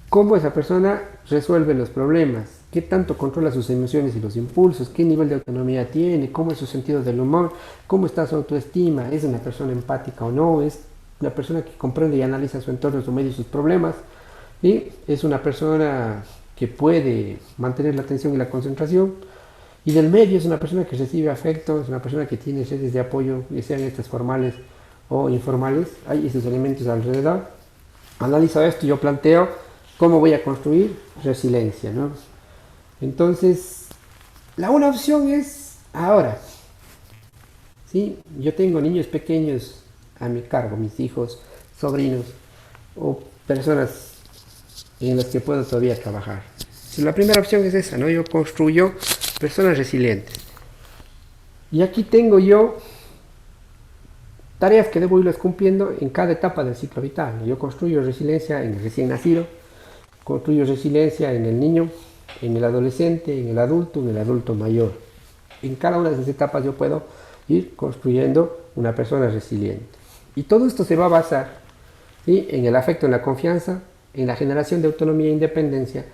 ¿Cómo esa persona resuelve los problemas? ¿Qué tanto controla sus emociones y los impulsos? ¿Qué nivel de autonomía tiene? ¿Cómo es su sentido del humor? ¿Cómo está su autoestima? ¿Es una persona empática o no? ¿Es una persona que comprende y analiza su entorno, su medio y sus problemas? ¿Y es una persona que puede mantener la atención y la concentración? Y del medio es una persona que recibe afecto, es una persona que tiene redes de apoyo, ya sean estas formales o informales. Hay esos elementos alrededor. Analizo esto y yo planteo cómo voy a construir resiliencia, ¿no? Entonces, la una opción es ahora. ¿Sí? Yo tengo niños pequeños a mi cargo, mis hijos, sobrinos o personas en las que puedo todavía trabajar. Si la primera opción es esa, ¿no? Yo construyo personas resilientes. Y aquí tengo yo tareas que debo irlas cumpliendo en cada etapa del ciclo vital. Yo construyo resiliencia en el recién nacido, construyo resiliencia en el niño, en el adolescente, en el adulto mayor. En cada una de esas etapas yo puedo ir construyendo una persona resiliente. Y todo esto se va a basar, ¿sí?, en el afecto, en la confianza, en la generación de autonomía e independencia,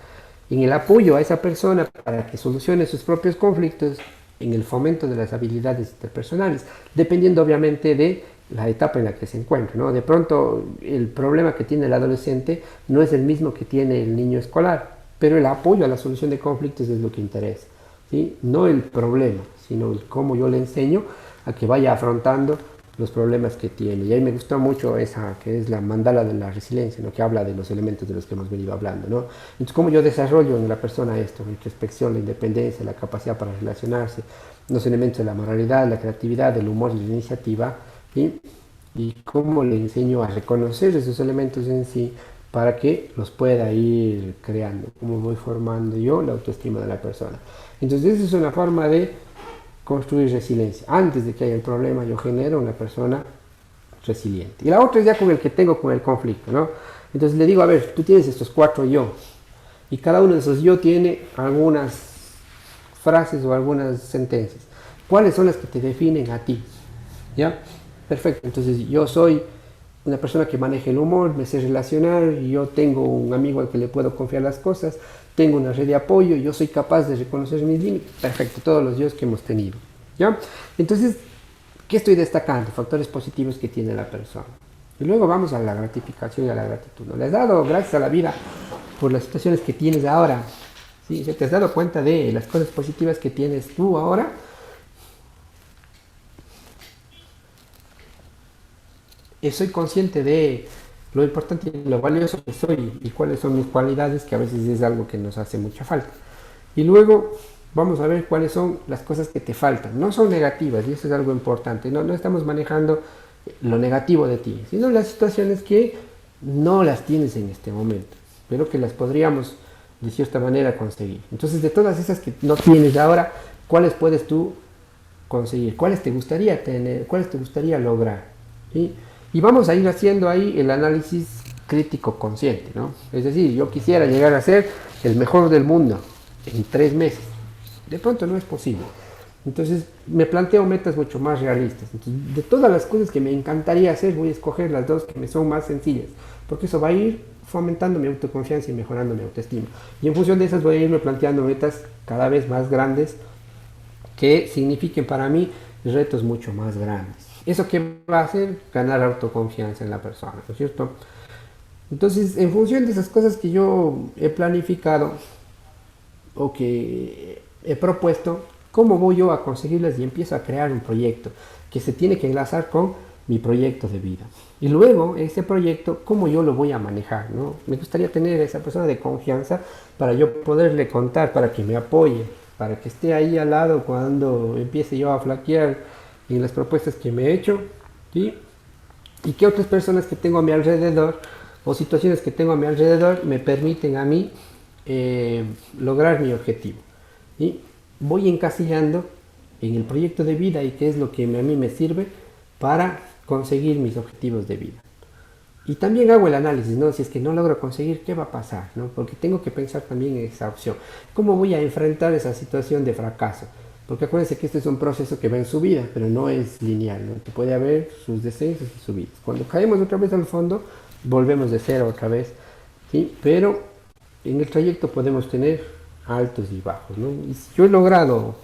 en el apoyo a esa persona para que solucione sus propios conflictos, en el fomento de las habilidades interpersonales, dependiendo obviamente de la etapa en la que se encuentra, ¿no? De pronto el problema que tiene el adolescente no es el mismo que tiene el niño escolar, pero el apoyo a la solución de conflictos es lo que interesa, ¿sí? No el problema, sino el cómo yo le enseño a que vaya afrontando los problemas que tiene. Y ahí me gustó mucho esa, que es la mandala de la resiliencia, ¿no?, que habla de los elementos de los que hemos venido hablando, ¿no? Entonces, ¿cómo yo desarrollo en la persona esto? La introspección, la independencia, la capacidad para relacionarse, los elementos de la moralidad, la creatividad, el humor y la iniciativa, ¿sí? Y cómo le enseño a reconocer esos elementos en sí para que los pueda ir creando, cómo voy formando yo la autoestima de la persona. Entonces, esa es una forma de construir resiliencia. Antes de que haya el problema, yo genero una persona resiliente. Y la otra es ya con el que tengo con el conflicto, ¿no? Entonces le digo, a ver, tú tienes estos 4 yo, y cada uno de esos yo tiene algunas frases o algunas sentencias. ¿Cuáles son las que te definen a ti? ¿Ya? Perfecto. Entonces yo soy una persona que maneja el humor, me sé relacionar, yo tengo un amigo al que le puedo confiar las cosas, tengo una red de apoyo, yo soy capaz de reconocer mis límites. Perfecto, todos los dios que hemos tenido, ¿ya? Entonces, ¿qué estoy destacando? Factores positivos que tiene la persona. Y luego vamos a la gratificación y a la gratitud, ¿no? Le has dado gracias a la vida por las situaciones que tienes ahora, ¿sí? ¿Te has dado cuenta de las cosas positivas que tienes tú ahora? Soy consciente de lo importante y lo valioso que soy y cuáles son mis cualidades, que a veces es algo que nos hace mucha falta. Y luego vamos a ver cuáles son las cosas que te faltan. No son negativas, y eso es algo importante. No estamos manejando lo negativo de ti, sino las situaciones que no las tienes en este momento, pero que las podríamos de cierta manera conseguir. Entonces, de todas esas que no tienes ahora, ¿cuáles puedes tú conseguir? ¿Cuáles te gustaría tener? ¿Cuáles te gustaría lograr? ¿Sí? Y vamos a ir haciendo ahí el análisis crítico consciente, ¿no? Es decir, yo quisiera llegar a ser el mejor del mundo en 3 meses. De pronto no es posible. Entonces me planteo metas mucho más realistas. Entonces, de todas las cosas que me encantaría hacer, voy a escoger las 2 que me son más sencillas, porque eso va a ir fomentando mi autoconfianza y mejorando mi autoestima. Y en función de esas voy a irme planteando metas cada vez más grandes que signifiquen para mí retos mucho más grandes. ¿Eso qué va a hacer? Ganar autoconfianza en la persona, ¿no es cierto? Entonces, en función de esas cosas que yo he planificado o que he propuesto, ¿cómo voy yo a conseguirlas? Y empiezo a crear un proyecto que se tiene que enlazar con mi proyecto de vida. Y luego, ese proyecto, ¿cómo yo lo voy a manejar? ¿No? Me gustaría tener a esa persona de confianza para yo poderle contar, para que me apoye, para que esté ahí al lado cuando empiece yo a flaquear en las propuestas que me he hecho, ¿sí? Y que otras personas que tengo a mi alrededor o situaciones que tengo a mi alrededor me permiten a mí lograr mi objetivo. ¿Sí? Voy encasillando en el proyecto de vida y qué es lo que a mí me sirve para conseguir mis objetivos de vida. Y también hago el análisis, ¿no? Si es que no logro conseguir, ¿qué va a pasar? ¿No? Porque tengo que pensar también en esa opción. ¿Cómo voy a enfrentar esa situación de fracaso? Porque acuérdense que este es un proceso que va en subida, pero no es lineal, ¿no? Que puede haber sus descensos y subidas. Cuando caemos otra vez al fondo, volvemos de cero otra vez, ¿sí? Pero en el trayecto podemos tener altos y bajos, ¿no? Y si yo he logrado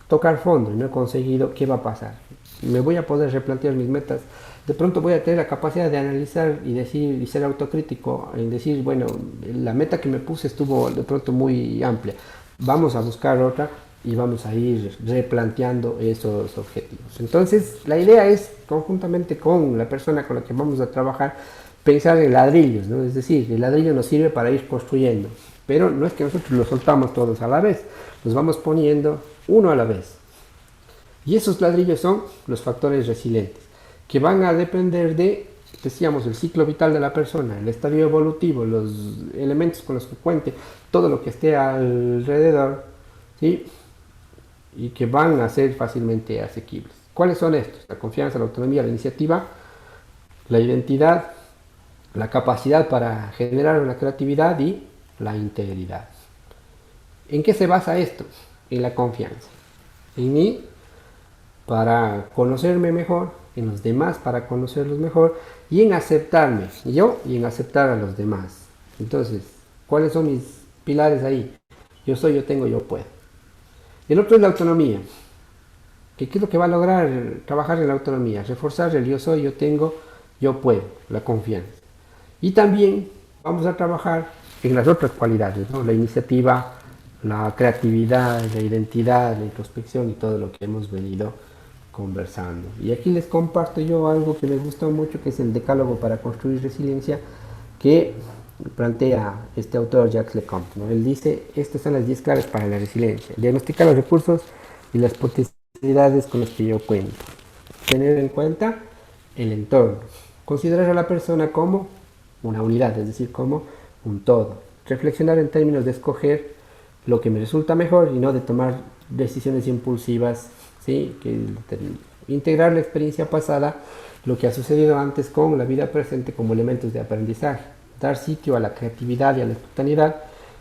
tocar fondo y no he conseguido, ¿qué va a pasar? Me voy a poder replantear mis metas. De pronto voy a tener la capacidad de analizar y decir y ser autocrítico en decir, bueno, la meta que me puse estuvo de pronto muy amplia. Vamos a buscar otra y vamos a ir replanteando esos objetivos. Entonces, la idea es, conjuntamente con la persona con la que vamos a trabajar, pensar en ladrillos, ¿no? Es decir, el ladrillo nos sirve para ir construyendo, pero no es que nosotros los soltamos todos a la vez, los vamos poniendo uno a la vez. Y esos ladrillos son los factores resilientes, que van a depender de, decíamos, el ciclo vital de la persona, el estadio evolutivo, los elementos con los que cuente, todo lo que esté alrededor, ¿sí? Y que van a ser fácilmente asequibles. ¿Cuáles son estos? La confianza, la autonomía, la iniciativa, la identidad, la capacidad para generar una creatividad y la integridad. ¿En qué se basa esto? En la confianza. En mí para conocerme mejor, en los demás para conocerlos mejor y en aceptarme yo y en aceptar a los demás. Entonces, ¿cuáles son mis pilares ahí? Yo soy, yo tengo, yo puedo. El otro es la autonomía. ¿Qué es lo que va a lograr trabajar en la autonomía? Reforzar el yo soy, yo tengo, yo puedo, la confianza. Y también vamos a trabajar en las otras cualidades, ¿no? La iniciativa, la creatividad, la identidad, la introspección y todo lo que hemos venido conversando. Y aquí les comparto yo algo que me gustó mucho, que es el decálogo para construir resiliencia, que plantea este autor Jacques Lecompte, ¿no? Él dice, estas son las 10 claves para la resiliencia. Diagnosticar los recursos y las potencialidades con las que yo cuento. Tener en cuenta el entorno. Considerar a la persona como una unidad, es decir, como un todo. Reflexionar en términos de escoger lo que me resulta mejor y no de tomar decisiones impulsivas, ¿sí? Integrar la experiencia pasada, lo que ha sucedido antes con la vida presente como elementos de aprendizaje. Dar sitio a la creatividad y a la espontaneidad.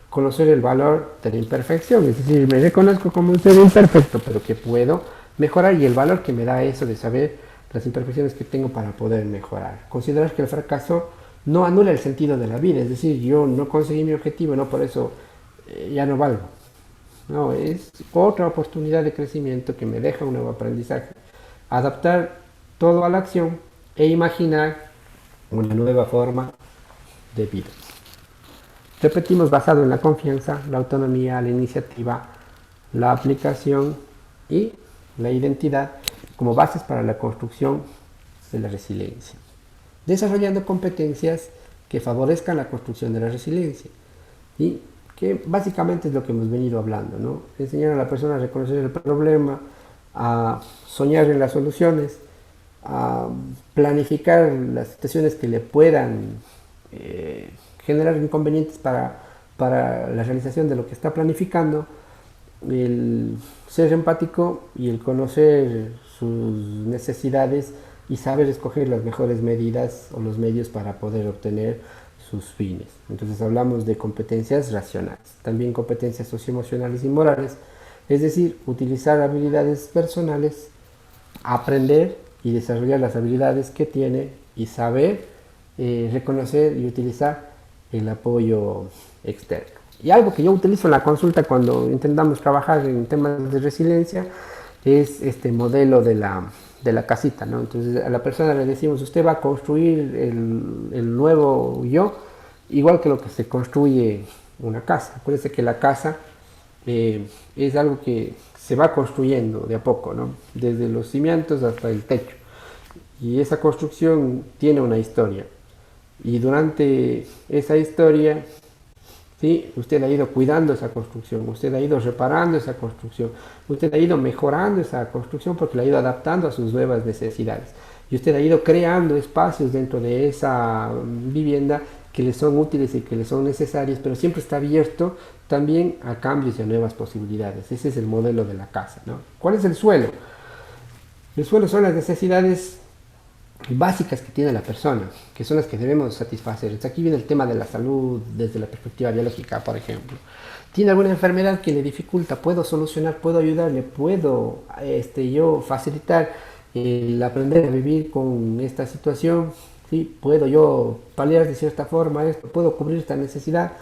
Conocer el valor de la imperfección, es decir, me reconozco como un ser imperfecto, pero que puedo mejorar y el valor que me da eso de saber las imperfecciones que tengo para poder mejorar. Considerar que el fracaso no anula el sentido de la vida, es decir, yo no conseguí mi objetivo, no por eso ya no valgo. No, es otra oportunidad de crecimiento que me deja un nuevo aprendizaje. Adaptar todo a la acción e imaginar una nueva forma de vida. Repetimos, basado en la confianza, la autonomía, la iniciativa, la aplicación y la identidad como bases para la construcción de la resiliencia. Desarrollando competencias que favorezcan la construcción de la resiliencia. Y que básicamente es lo que hemos venido hablando, ¿no? Enseñar a la persona a reconocer el problema, a soñar en las soluciones, a planificar las situaciones que le puedan generar inconvenientes para la realización de lo que está planificando, el ser empático y el conocer sus necesidades y saber escoger las mejores medidas o los medios para poder obtener sus fines. Entonces hablamos de competencias racionales, también competencias socioemocionales y morales, es decir, utilizar habilidades personales, aprender y desarrollar las habilidades que tiene y saber reconocer y utilizar el apoyo externo. Y algo que yo utilizo en la consulta cuando intentamos trabajar en temas de resiliencia es este modelo de de la casita, ¿no? Entonces a la persona le decimos, usted va a construir el nuevo yo, igual que lo que se construye una casa. Acuérdense que la casa es algo que se va construyendo de a poco, ¿no? Desde los cimientos hasta el techo. Y esa construcción tiene una historia. Y durante esa historia, ¿sí? Usted ha ido cuidando esa construcción, usted ha ido reparando esa construcción, usted ha ido mejorando esa construcción porque la ha ido adaptando a sus nuevas necesidades. Y usted ha ido creando espacios dentro de esa vivienda que le son útiles y que le son necesarios, pero siempre está abierto también a cambios y a nuevas posibilidades. Ese es el modelo de la casa, ¿no? ¿Cuál es el suelo? El suelo son las necesidades básicas que tiene la persona, que son las que debemos satisfacer. Entonces aquí viene el tema de la salud desde la perspectiva biológica, por ejemplo. Tiene alguna enfermedad que le dificulta, puedo solucionar, puedo ayudarle, puedo yo facilitar el aprender a vivir con esta situación, ¿sí? Puedo yo paliar de cierta forma esto, puedo cubrir esta necesidad.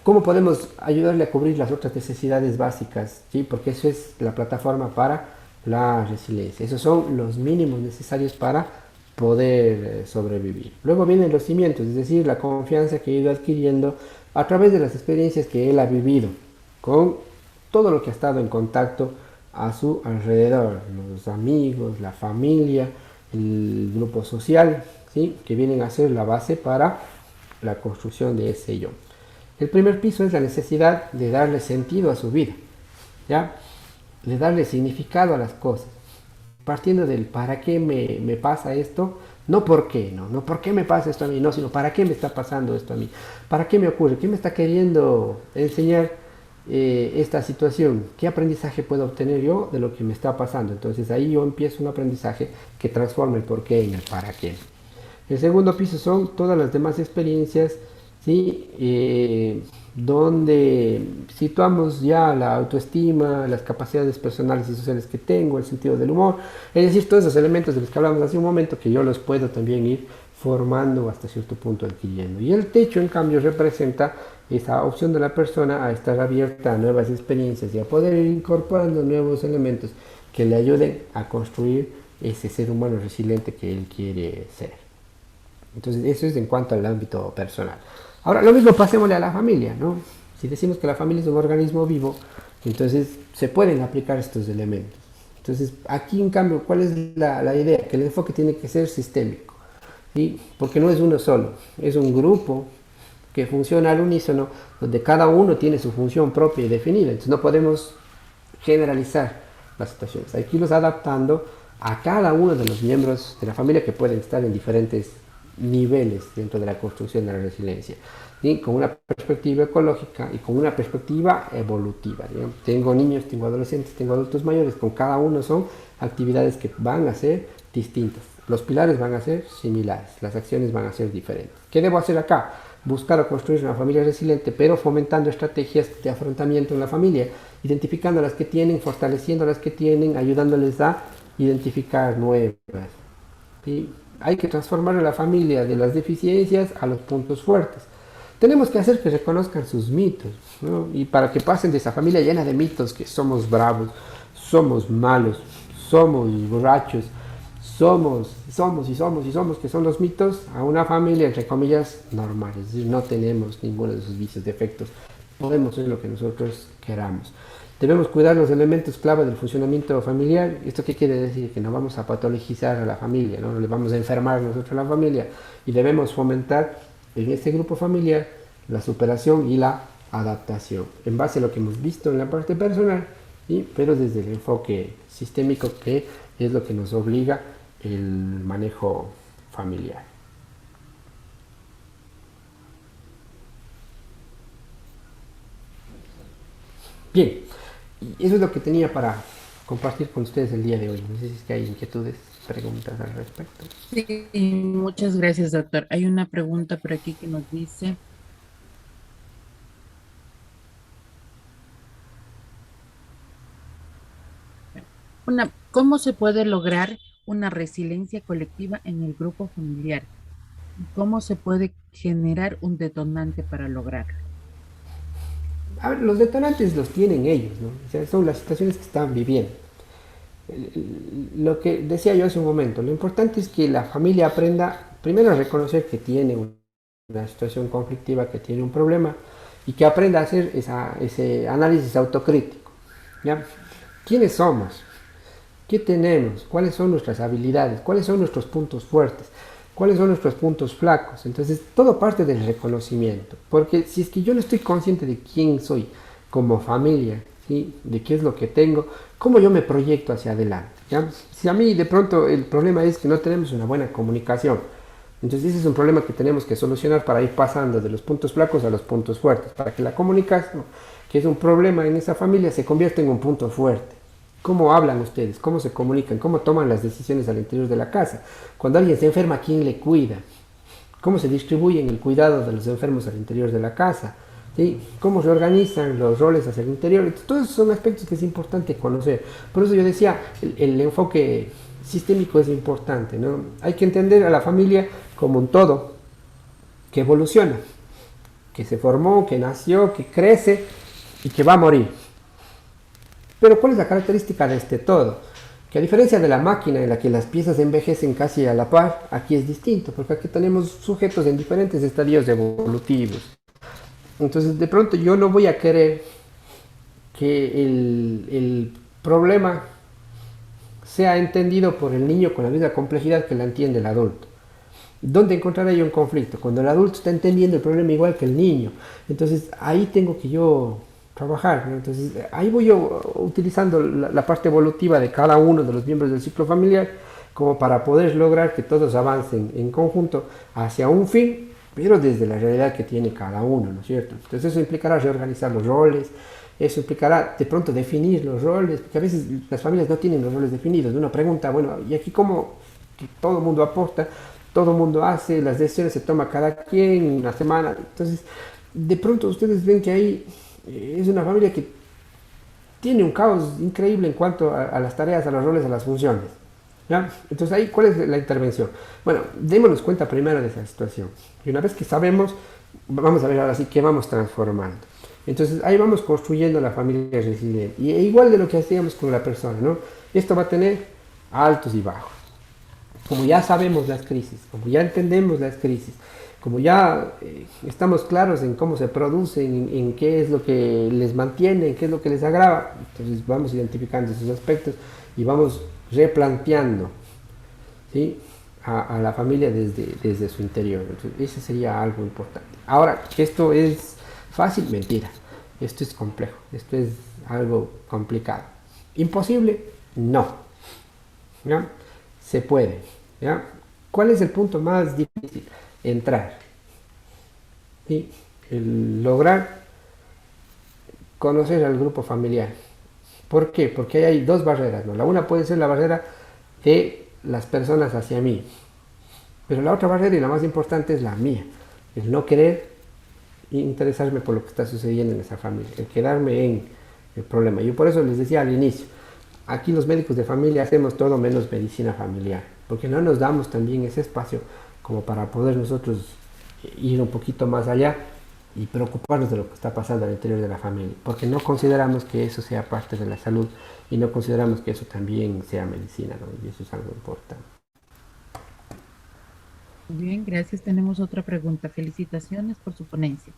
¿Cómo podemos ayudarle a cubrir las otras necesidades básicas? ¿Sí? Porque eso es la plataforma para la resiliencia. Esos son los mínimos necesarios para poder sobrevivir. Luego vienen los cimientos, es decir, la confianza que ha ido adquiriendo a través de las experiencias que él ha vivido con todo lo que ha estado en contacto a su alrededor, los amigos, la familia, el grupo social, ¿sí? Que vienen a ser la base para la construcción de ese yo. El primer piso es la necesidad de darle sentido a su vida, ¿ya? De darle significado a las cosas, partiendo del para qué me pasa esto, no por qué, no por qué me pasa esto a mí, no, sino para qué me está pasando esto a mí, para qué me ocurre, qué me está queriendo enseñar esta situación, qué aprendizaje puedo obtener yo de lo que me está pasando. Entonces ahí yo empiezo un aprendizaje que transforma el por qué en el para qué. El segundo piso son todas las demás experiencias, ¿sí? Donde situamos ya la autoestima, las capacidades personales y sociales que tengo, el sentido del humor, es decir, todos esos elementos de los que hablamos hace un momento que yo los puedo también ir formando hasta cierto punto adquiriendo. Y el techo, en cambio, representa esa opción de la persona a estar abierta a nuevas experiencias y a poder ir incorporando nuevos elementos que le ayuden a construir ese ser humano resiliente que él quiere ser. Entonces, eso es en cuanto al ámbito personal. Ahora, lo mismo pasémosle a la familia, ¿no? Si decimos que la familia es un organismo vivo, entonces se pueden aplicar estos elementos. Entonces, aquí en cambio, ¿cuál es la idea? Que el enfoque tiene que ser sistémico, ¿sí? Porque no es uno solo, es un grupo que funciona al unísono, donde cada uno tiene su función propia y definida. Entonces, no podemos generalizar las situaciones. Hay que irlos adaptando a cada uno de los miembros de la familia que pueden estar en diferentes niveles dentro de la construcción de la resiliencia, ¿sí? Con una perspectiva ecológica y con una perspectiva evolutiva, ¿sí? Tengo niños, tengo adolescentes, tengo adultos mayores, con cada uno son actividades que van a ser distintas, los pilares van a ser similares, las acciones van a ser diferentes. ¿Qué debo hacer acá? Buscar o construir una familia resiliente, pero fomentando estrategias de afrontamiento en la familia, identificando las que tienen, fortaleciendo las que tienen, ayudándoles a identificar nuevas, ¿sí? Hay que transformar a la familia de las deficiencias a los puntos fuertes. Tenemos que hacer que reconozcan sus mitos, ¿no? Y para que pasen de esa familia llena de mitos que somos bravos, somos malos, somos borrachos, somos, que son los mitos, a una familia, entre comillas, normal. Es decir, no tenemos ninguno de esos vicios, defectos. Podemos ser lo que nosotros queramos. Debemos cuidar los elementos clave del funcionamiento familiar. ¿Esto qué quiere decir? Que no vamos a patologizar a la familia, no le vamos a enfermar nosotros a la familia. Y debemos fomentar en este grupo familiar la superación y la adaptación, en base a lo que hemos visto en la parte personal, ¿sí? Pero desde el enfoque sistémico, que es lo que nos obliga el manejo familiar. Bien, y eso es lo que tenía para compartir con ustedes el día de hoy. No sé si es que hay inquietudes, preguntas al respecto. Sí, muchas gracias, doctor. Hay una pregunta por aquí que nos dice, ¿cómo se puede lograr una resiliencia colectiva en el grupo familiar? ¿Cómo se puede generar un detonante para lograrlo? A ver, los detonantes los tienen ellos, ¿no? O sea, son las situaciones que están viviendo. Lo que decía yo hace un momento, lo importante es que la familia aprenda primero a reconocer que tiene una situación conflictiva, que tiene un problema y que aprenda a hacer ese análisis autocrítico. ¿Ya? ¿Quiénes somos? ¿Qué tenemos? ¿Cuáles son nuestras habilidades? ¿Cuáles son nuestros puntos fuertes? ¿Cuáles son nuestros puntos flacos? Entonces, todo parte del reconocimiento. Porque si es que yo no estoy consciente de quién soy como familia, ¿sí? De qué es lo que tengo, cómo yo me proyecto hacia adelante. ¿Ya? Si a mí de pronto el problema es que no tenemos una buena comunicación, entonces ese es un problema que tenemos que solucionar para ir pasando de los puntos flacos a los puntos fuertes, para que la comunicación, que es un problema en esa familia, se convierta en un punto fuerte. ¿Cómo hablan ustedes? ¿Cómo se comunican? ¿Cómo toman las decisiones al interior de la casa? Cuando alguien se enferma, ¿quién le cuida? ¿Cómo se distribuyen el cuidado de los enfermos al interior de la casa? ¿Sí? ¿Cómo se organizan los roles hacia el interior? Entonces, todos esos son aspectos que es importante conocer. Por eso yo decía, el enfoque sistémico es importante, ¿no? Hay que entender a la familia como un todo, que evoluciona, que se formó, que nació, que crece y que va a morir. Pero ¿cuál es la característica de este todo? Que a diferencia de la máquina en la que las piezas envejecen casi a la par, aquí es distinto, porque aquí tenemos sujetos en diferentes estadios evolutivos. Entonces, de pronto yo no voy a querer que el problema sea entendido por el niño con la misma complejidad que la entiende el adulto. ¿Dónde encontrar ahí un conflicto? Cuando el adulto está entendiendo el problema igual que el niño. Entonces, ahí tengo que yo trabajar, ¿no? Entonces, ahí voy yo utilizando la parte evolutiva de cada uno de los miembros del ciclo familiar como para poder lograr que todos avancen en conjunto hacia un fin, pero desde la realidad que tiene cada uno, ¿no es cierto? Entonces eso implicará reorganizar los roles, eso implicará de pronto definir los roles, porque a veces las familias no tienen los roles definidos. Uno pregunta, bueno, ¿y aquí cómo que todo el mundo aporta? Todo el mundo hace, las decisiones se toma cada quien, una semana. Entonces, de pronto ustedes ven que ahí es una familia que tiene un caos increíble en cuanto a las tareas, a los roles, a las funciones. ¿Ya? Entonces ahí, ¿cuál es la intervención? Bueno, démonos cuenta primero de esa situación. Y una vez que sabemos, vamos a ver ahora sí qué vamos transformando. Entonces ahí vamos construyendo la familia resiliente. Y igual de lo que hacíamos con la persona, ¿no? Esto va a tener altos y bajos. Como ya sabemos las crisis, como ya entendemos las crisis, como ya estamos claros en cómo se producen, en qué es lo que les mantiene, en qué es lo que les agrava, entonces vamos identificando esos aspectos y vamos replanteando, ¿sí? A la familia desde su interior. Entonces, eso sería algo importante. Ahora, ¿esto es fácil? Mentira. Esto es complejo. Esto es algo complicado. ¿Imposible? No. ¿Ya? Se puede. ¿Ya? ¿Cuál es el punto más difícil? Entrar. ¿Sí? El lograr conocer al grupo familiar. ¿Por qué? Porque hay dos barreras, ¿no? La una puede ser la barrera de las personas hacia mí, pero la otra barrera y la más importante es la mía, el no querer interesarme por lo que está sucediendo en esa familia, el quedarme en el problema. Yo por eso les decía al inicio, aquí los médicos de familia hacemos todo menos medicina familiar, porque no nos damos también ese espacio como para poder nosotros ir un poquito más allá y preocuparnos de lo que está pasando al interior de la familia, porque no consideramos que eso sea parte de la salud y no consideramos que eso también sea medicina, ¿no? Y eso es algo importante. Muy bien, gracias. Tenemos otra pregunta. Felicitaciones por su ponencia.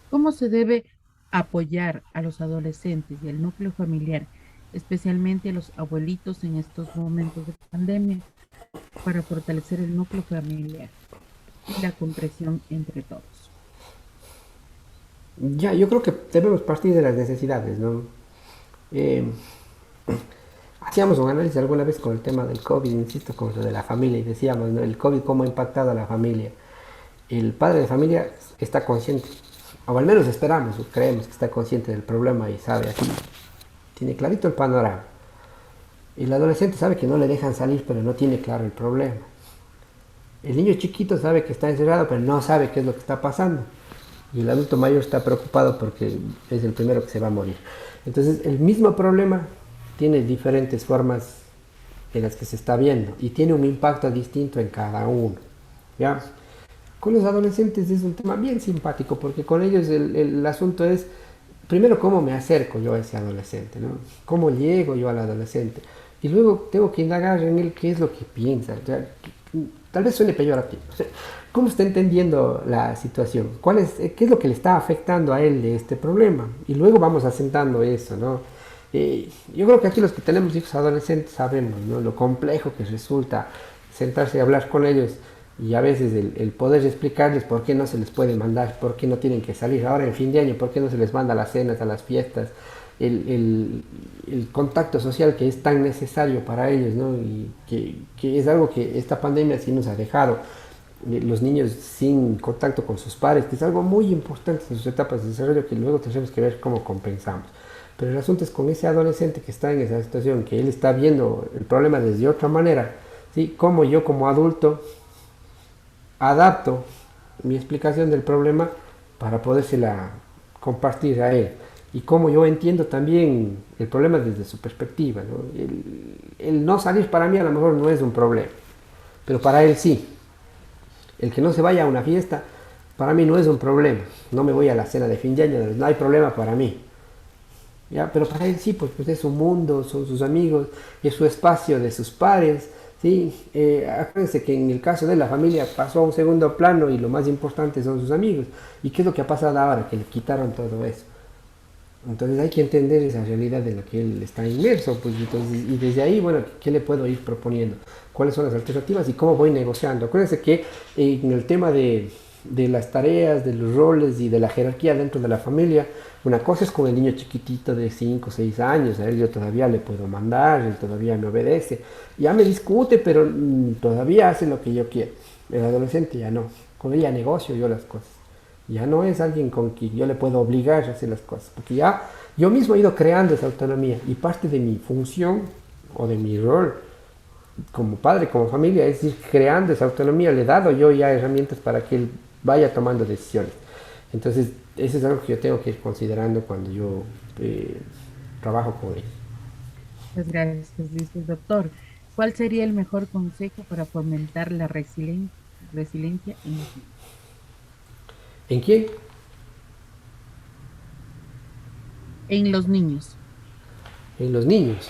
¿Cómo se debe apoyar a los adolescentes y al núcleo familiar, especialmente a los abuelitos en estos momentos de pandemia, para fortalecer el núcleo familiar y la comprensión entre todos? Ya, yo creo que debemos partir de las necesidades, ¿no? Eh, Hacíamos un análisis alguna vez con el tema del COVID, insisto, con lo de la familia, y decíamos, ¿no? El COVID cómo ha impactado a la familia. El padre de familia está consciente, o al menos esperamos, o creemos que está consciente del problema y sabe así, tiene clarito el panorama. El adolescente sabe que no le dejan salir, pero no tiene claro el problema. El niño chiquito sabe que está encerrado, pero no sabe qué es lo que está pasando. Y el adulto mayor está preocupado porque es el primero que se va a morir. Entonces, el mismo problema tiene diferentes formas en las que se está viendo y tiene un impacto distinto en cada uno. ¿Ya? Con los adolescentes es un tema bien simpático porque con ellos el asunto es, primero, cómo me acerco yo a ese adolescente, ¿no? ¿Cómo llego yo al adolescente? y luego tengo que indagar en él qué es lo que piensa. O sea, tal vez suene peyorativo. O sea, ¿cómo está entendiendo la situación? ¿Qué es lo que le está afectando a él de este problema? Y luego vamos asentando eso, ¿no? Yo creo que aquí los que tenemos hijos adolescentes sabemos, ¿no? Lo complejo que resulta sentarse y hablar con ellos y a veces el poder explicarles por qué no se les puede mandar, por qué no tienen que salir ahora en fin de año, por qué no se les manda a las cenas, a las fiestas, el contacto social que es tan necesario para ellos, ¿no? Y que es algo que esta pandemia sí nos ha dejado. Los niños sin contacto con sus padres, que es algo muy importante en sus etapas de desarrollo que luego tenemos que ver cómo compensamos. Pero el asunto es con ese adolescente que está en esa situación, que él está viendo el problema desde otra manera, ¿sí? Cómo yo como adulto adapto mi explicación del problema para podérsela compartir a él. Y cómo yo entiendo también el problema desde su perspectiva, ¿no? El no salir para mí a lo mejor no es un problema, pero para él sí. El que no se vaya a una fiesta, para mí no es un problema. No me voy a la cena de fin de año, no hay problema para mí. ¿Ya? Pero para él sí, pues es su mundo, son sus amigos, es su espacio de sus pares. ¿Sí? Acuérdense que en el caso de la familia pasó a un segundo plano y lo más importante son sus amigos. ¿Y qué es lo que ha pasado ahora? Que le quitaron todo eso. Entonces hay que entender esa realidad en la que él está inmerso, pues, entonces, y desde ahí, bueno, ¿qué le puedo ir proponiendo? ¿Cuáles son las alternativas y cómo voy negociando? Acuérdense que en el tema de las tareas, de los roles y de la jerarquía dentro de la familia, una cosa es con el niño chiquitito de 5 o 6 años, a él yo todavía le puedo mandar, él todavía me obedece, ya me discute, pero todavía hace lo que yo quiero. El adolescente ya no, con ella negocio yo las cosas. Ya no es alguien con quien yo le puedo obligar a hacer las cosas, porque ya yo mismo he ido creando esa autonomía y parte de mi función o de mi rol como padre, como familia, es ir creando esa autonomía, le he dado yo ya herramientas para que él vaya tomando decisiones. Entonces, eso es algo que yo tengo que ir considerando cuando yo trabajo con él. Muchas gracias, dice el doctor. ¿Cuál sería el mejor consejo para fomentar la resiliencia en los niños? ¿En quién? En los niños. En los niños.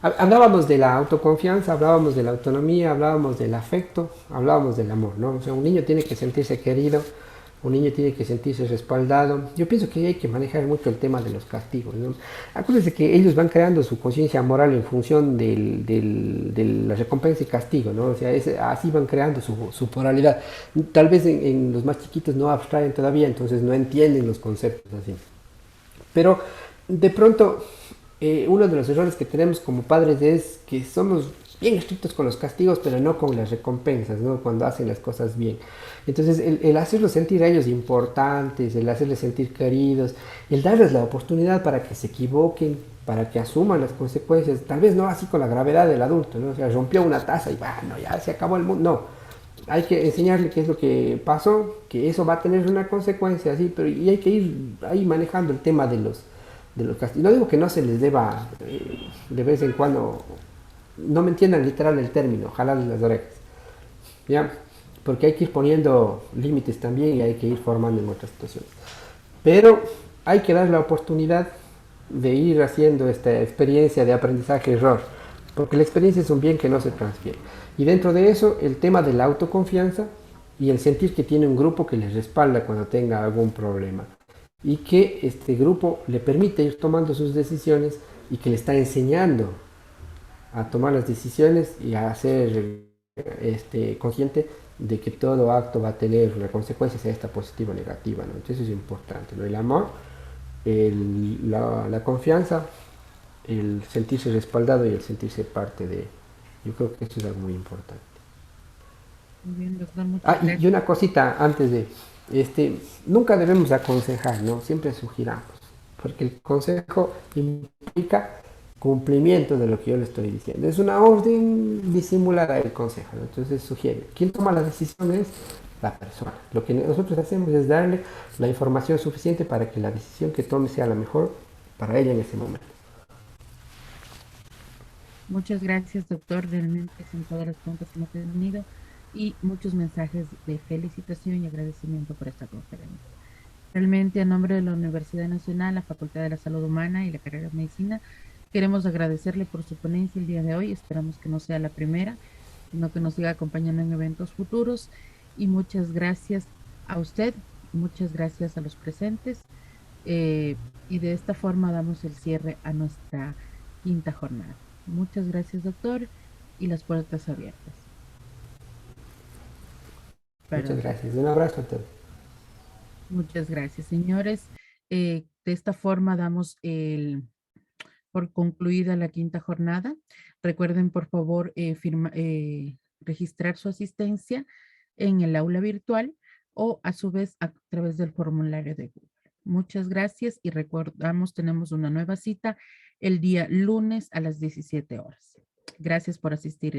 Hablábamos de la autoconfianza, hablábamos de la autonomía, hablábamos del afecto, hablábamos del amor, ¿no? O sea, un niño tiene que sentirse querido, un niño tiene que sentirse respaldado. Yo pienso que hay que manejar mucho el tema de los castigos, ¿no? Acuérdense que ellos van creando su conciencia moral en función de la recompensa y castigo, ¿no? O sea, así van creando su moralidad. Tal vez en los más chiquitos no abstraen todavía, entonces no entienden los conceptos así. Pero de pronto, uno de los errores que tenemos como padres es que somos bien estrictos con los castigos, pero no con las recompensas, ¿no? Cuando hacen las cosas bien. Entonces, el hacerlos sentir a ellos importantes, el hacerles sentir queridos, el darles la oportunidad para que se equivoquen, para que asuman las consecuencias, tal vez no así con la gravedad del adulto, ¿no? O sea, rompió una taza y bueno, ya se acabó el mundo. No, hay que enseñarle qué es lo que pasó, que eso va a tener una consecuencia, así, pero y hay que ir ahí manejando el tema de los castigos. No digo que no se les deba de vez en cuando, no me entiendan literal el término, jalarles las orejas, ¿ya? Porque hay que ir poniendo límites también y hay que ir formando en otras situaciones. Pero hay que dar la oportunidad de ir haciendo esta experiencia de aprendizaje-error, porque la experiencia es un bien que no se transfiere. Y dentro de eso, el tema de la autoconfianza y el sentir que tiene un grupo que le respalda cuando tenga algún problema y que este grupo le permite ir tomando sus decisiones y que le está enseñando a tomar las decisiones y a ser consciente de que todo acto va a tener una consecuencia, sea esta positiva o negativa, ¿no? Entonces eso es importante, ¿no? El amor, la confianza, el sentirse respaldado y el sentirse parte de. Yo creo que eso es algo muy importante. Muy bien, doctor, muchas Ah, y gracias. una cosita antes de, nunca debemos aconsejar, ¿no? Siempre sugiramos, porque el consejo implica cumplimiento de lo que yo le estoy diciendo. Es una orden disimulada el consejo, ¿no? Entonces sugiere. Quien toma la decisión es la persona. Lo que nosotros hacemos es darle la información suficiente para que la decisión que tome sea la mejor para ella en ese momento. Muchas gracias, doctor. Realmente son todas las preguntas que hemos tenido y muchos mensajes de felicitación y agradecimiento por esta conferencia. Realmente, a nombre de la Universidad Nacional, la Facultad de la Salud Humana y la carrera de Medicina, Queremos agradecerle por su ponencia el día de hoy. Esperamos que no sea la primera, sino que nos siga acompañando en eventos futuros. Y muchas gracias a usted, muchas gracias a los presentes. Y de esta forma damos el cierre a nuestra quinta jornada. Muchas gracias, doctor, y las puertas abiertas. Muchas Perdón. gracias. Un abrazo a todos. Muchas gracias, señores. De esta forma damos por concluida la quinta jornada. Recuerden, por favor, registrar su asistencia en el aula virtual o a su vez a través del formulario de Google. Muchas gracias y recordamos, tenemos una nueva cita el día lunes a las 17 horas. Gracias por asistir.